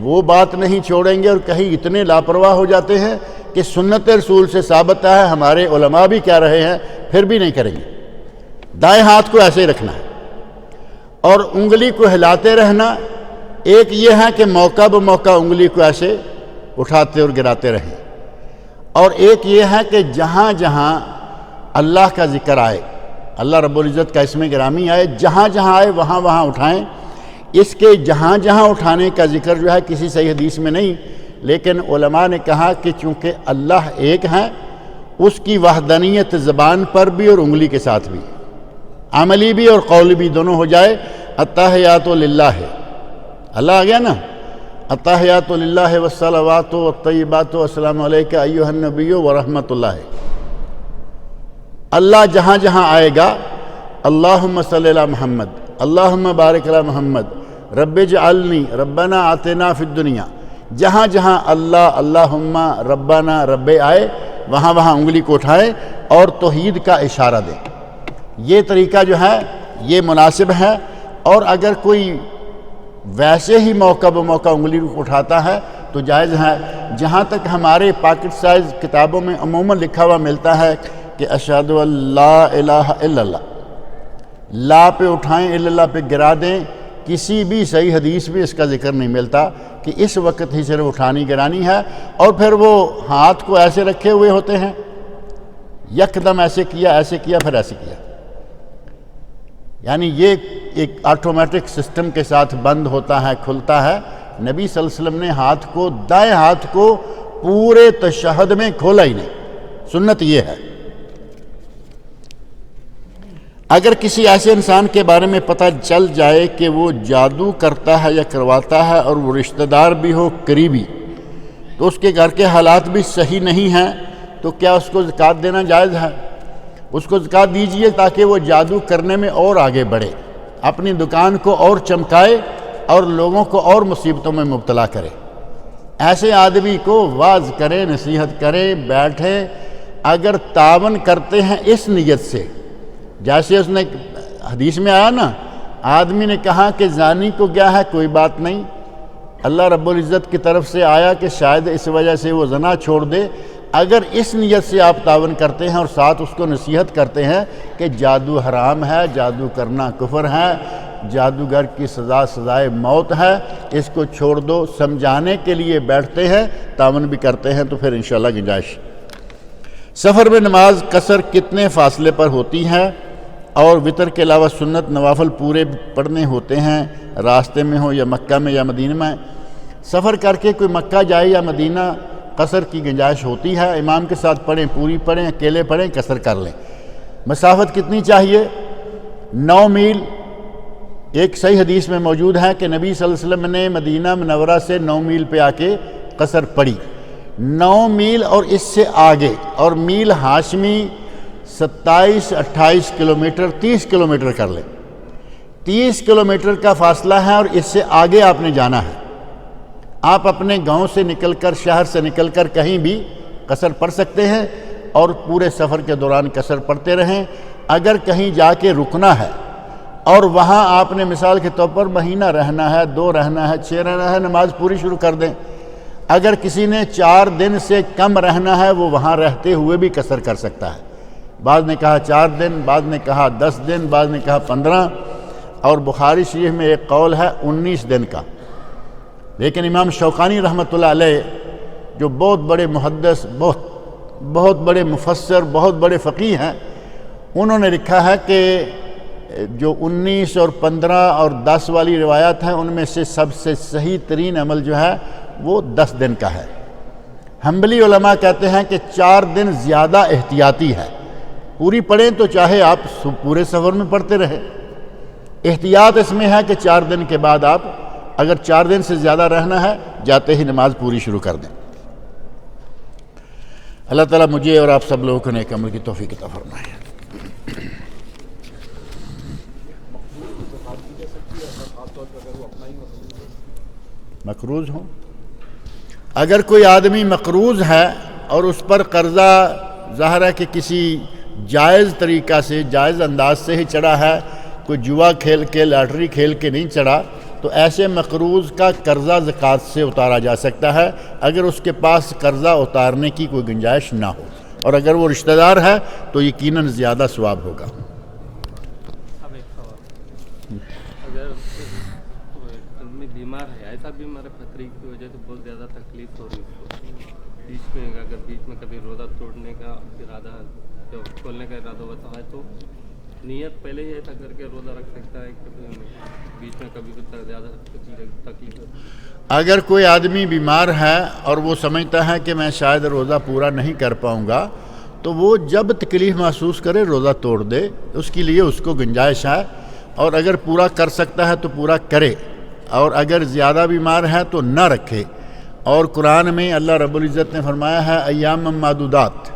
وہ بات نہیں چھوڑیں گے، اور کہیں اتنے لاپرواہ ہو جاتے ہیں کہ سنت رسول سے ثابت ہے، ہمارے علماء بھی کہہ رہے ہیں، پھر بھی نہیں کریں گے۔ دائیں ہاتھ کو ایسے ہی رکھنا ہے اور انگلی کو ہلاتے رہنا۔ ایک یہ ہے کہ موقع بموقع انگلی کو ایسے اٹھاتے اور گراتے رہیں، اور ایک یہ ہے کہ جہاں جہاں اللہ کا ذکر آئے، اللہ رب العزت کا اسم گرامی آئے، جہاں جہاں آئے وہاں وہاں اٹھائیں۔ اس کے جہاں جہاں اٹھانے کا ذکر جو ہے کسی صحیح حدیث میں نہیں، لیکن علماء نے کہا کہ چونکہ اللہ ایک ہے، اس کی وحدانیت زبان پر بھی اور انگلی کے ساتھ بھی، عملی بھی اور قولی بھی دونوں ہو جائے۔ التحیات للہ ہے، اللہ آ گیا نا، التحیات للہ والصلوات والطیبات والسلام علیک ایھا النبی ورحمۃ اللہ۔ اللہ جہاں جہاں آئے گا، اللہم صلی علی محمد، اللہم بارک علی محمد، رب اجعلنی، ربنا آتنا فی الدنیا، جہاں جہاں اللہ، اللہم، ربنا، رب آئے، وہاں وہاں انگلی کو اٹھائے اور توحید کا اشارہ دیں۔ یہ طریقہ جو ہے یہ مناسب ہے، اور اگر کوئی ویسے ہی موقع بموقع انگلی کو اٹھاتا ہے تو جائز ہے۔ جہاں تک ہمارے پاکٹ سائز کتابوں میں عموماً لکھا ہوا ملتا ہے کہ اشہد ان لا الہ الا اللہ، لا پہ اٹھائیں، الا اللہ پہ گرا دیں، کسی بھی صحیح حدیث میں اس کا ذکر نہیں ملتا کہ اس وقت ہی صرف اٹھانی گرانی ہے۔ اور پھر وہ ہاتھ کو ایسے رکھے ہوئے ہوتے ہیں، یکدم ایسے کیا پھر ایسے کیا، یعنی یہ ایک آٹومیٹک سسٹم کے ساتھ بند ہوتا ہے، کھلتا ہے۔ نبی صلی اللہ علیہ وسلم نے ہاتھ کو، دائیں ہاتھ کو پورے تشہد میں کھولا ہی نہیں، سنت یہ ہے۔ اگر کسی ایسے انسان کے بارے میں پتہ چل جائے کہ وہ جادو کرتا ہے یا کرواتا ہے اور وہ رشتہ دار بھی ہو قریبی، تو اس کے گھر کے حالات بھی صحیح نہیں ہیں، تو کیا اس کو زکوٰۃ دینا جائز ہے؟ اس کو زکوٰۃ دیجئے تاکہ وہ جادو کرنے میں اور آگے بڑھے، اپنی دکان کو اور چمکائے اور لوگوں کو اور مصیبتوں میں مبتلا کرے۔ ایسے آدمی کو واعظ کرے، نصیحت کرے، بیٹھے۔ اگر تعاون کرتے ہیں اس نیت سے، جیسے اس نے حدیث میں آیا نا، آدمی نے کہا کہ زانی کو کیا ہے، کوئی بات نہیں، اللہ رب العزت کی طرف سے آیا کہ شاید اس وجہ سے وہ زنا چھوڑ دے۔ اگر اس نیت سے آپ تعاون کرتے ہیں اور ساتھ اس کو نصیحت کرتے ہیں کہ جادو حرام ہے، جادو کرنا کفر ہے، جادوگر کی سزا سزائے موت ہے، اس کو چھوڑ دو، سمجھانے کے لیے بیٹھتے ہیں، تعاون بھی کرتے ہیں، تو پھر انشاءاللہ گنجائش۔ سفر میں نماز قصر کتنے فاصلے پر ہوتی ہے؟ اور وطر کے علاوہ سنت نوافل پورے پڑھنے ہوتے ہیں، راستے میں ہو یا مکہ میں یا مدینہ میں؟ سفر کر کے کوئی مکہ جائے یا مدینہ، قصر کی گنجائش ہوتی ہے، امام کے ساتھ پڑھیں، پوری پڑھیں، اکیلے پڑھیں، قصر کر لیں۔ مسافت کتنی چاہیے؟ 9 میل۔ ایک صحیح حدیث میں موجود ہے کہ نبی صلی اللہ علیہ وسلم نے مدینہ منورہ سے 9 میل پہ آ کے قصر پڑھی۔ 9 میل اور اس سے آگے، اور میل ہاشمی 27-28 کلومیٹر، 30 کلومیٹر کر لیں۔ 30 کلومیٹر کا فاصلہ ہے اور اس سے آگے آپ نے جانا ہے. آپ اپنے گاؤں سے نکل کر، شہر سے نکل کر کہیں بھی قصر پڑھ سکتے ہیں اور پورے سفر کے دوران قصر پڑھتے رہیں. اگر کہیں جا کے رکنا ہے اور وہاں آپ نے مثال کے طور پر مہینہ رہنا ہے، 2 رہنا ہے، 6 رہنا ہے، نماز پوری شروع کر دیں. اگر کسی نے 4 دن سے کم رہنا ہے وہ وہاں رہتے ہوئے بھی قصر کر سکتا ہے. بعض نے کہا 4 دن، بعض نے کہا 10 دن، بعض نے کہا 15، اور بخاری شریف میں ایک قول ہے 19 دن کا. لیکن امام شوکانی رحمۃ اللہ علیہ جو بہت بڑے محدث، بہت بڑے مفسر، بہت بڑے فقیہ ہیں، انہوں نے لکھا ہے کہ جو 19 اور 15 اور 10 والی روایات ہیں ان میں سے سب سے صحیح ترین عمل جو ہے وہ 10 دن کا ہے. حنبلی علماء کہتے ہیں کہ 4 دن زیادہ احتیاطی ہے. پوری پڑھیں تو چاہے آپ پورے سفر میں پڑھتے رہے. احتیاط اس میں ہے کہ 4 دن کے بعد آپ اگر 4 دن سے زیادہ رہنا ہے جاتے ہی نماز پوری شروع کر دیں. اللہ تعالیٰ مجھے اور آپ سب لوگوں کو نیک عمل کی توفیق عطا فرمائے. مقروض ہوں، اگر کوئی آدمی مقروض ہے اور اس پر قرضہ ظاہر ہے کہ کسی جائز طریقہ سے، جائز انداز سے ہی چڑھا ہے، کوئی جوا کھیل کے، لاٹری کھیل کے نہیں چڑھا، تو ایسے مقروض کا قرضہ زکوٰۃ سے اتارا جا سکتا ہے اگر اس کے پاس قرضہ اتارنے کی کوئی گنجائش نہ ہو، اور اگر وہ رشتہ دار ہے تو یقیناً زیادہ ثواب ہوگا. اب ایک سوال، اگر آدمی بیمار ہے، ایسا بیمار ہے پتھری کی وجہ سے بہت زیادہ تکلیف ہو رہی ہے اس کو، بیچ میں کبھی روزہ توڑنے کا ارادہ، جو کھولنے کا ارادہ ہوتا ہے تو نیت پہلے ہی ایسا کر کے روزہ رکھ سکتا ہے کہ بیچ میں کبھی زیادہ تکلیف ہوتی ہے. اگر کوئی آدمی بیمار ہے اور وہ سمجھتا ہے کہ میں شاید روزہ پورا نہیں کر پاؤں گا تو وہ جب تکلیف محسوس کرے روزہ توڑ دے، اس کے لیے اس کو گنجائش ہے. اور اگر پورا کر سکتا ہے تو پورا کرے، اور اگر زیادہ بیمار ہے تو نہ رکھے. اور قرآن میں اللہ رب العزت نے فرمایا ہے ایام معدودات،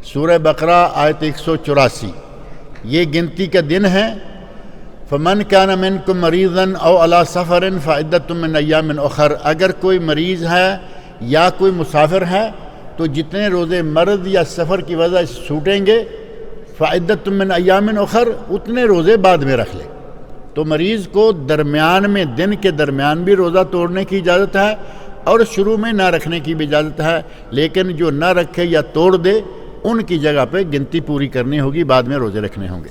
سورہ بقرہ آیت 184، یہ گنتی کا دن ہے. فمن کان منکم مریضا او علی سفر فعدۃ من ایام اخر، اگر کوئی مریض ہے یا کوئی مسافر ہے تو جتنے روزے مرض یا سفر کی وجہ سے چھوٹیں گے فعدۃ من ایام اخر، اتنے روزے بعد میں رکھ لے. تو مریض کو درمیان میں، دن کے درمیان بھی روزہ توڑنے کی اجازت ہے اور شروع میں نہ رکھنے کی بھی اجازت ہے، لیکن جو نہ رکھے یا توڑ دے ان کی جگہ پہ گنتی پوری کرنی ہوگی، بعد میں روزے رکھنے ہوں گے.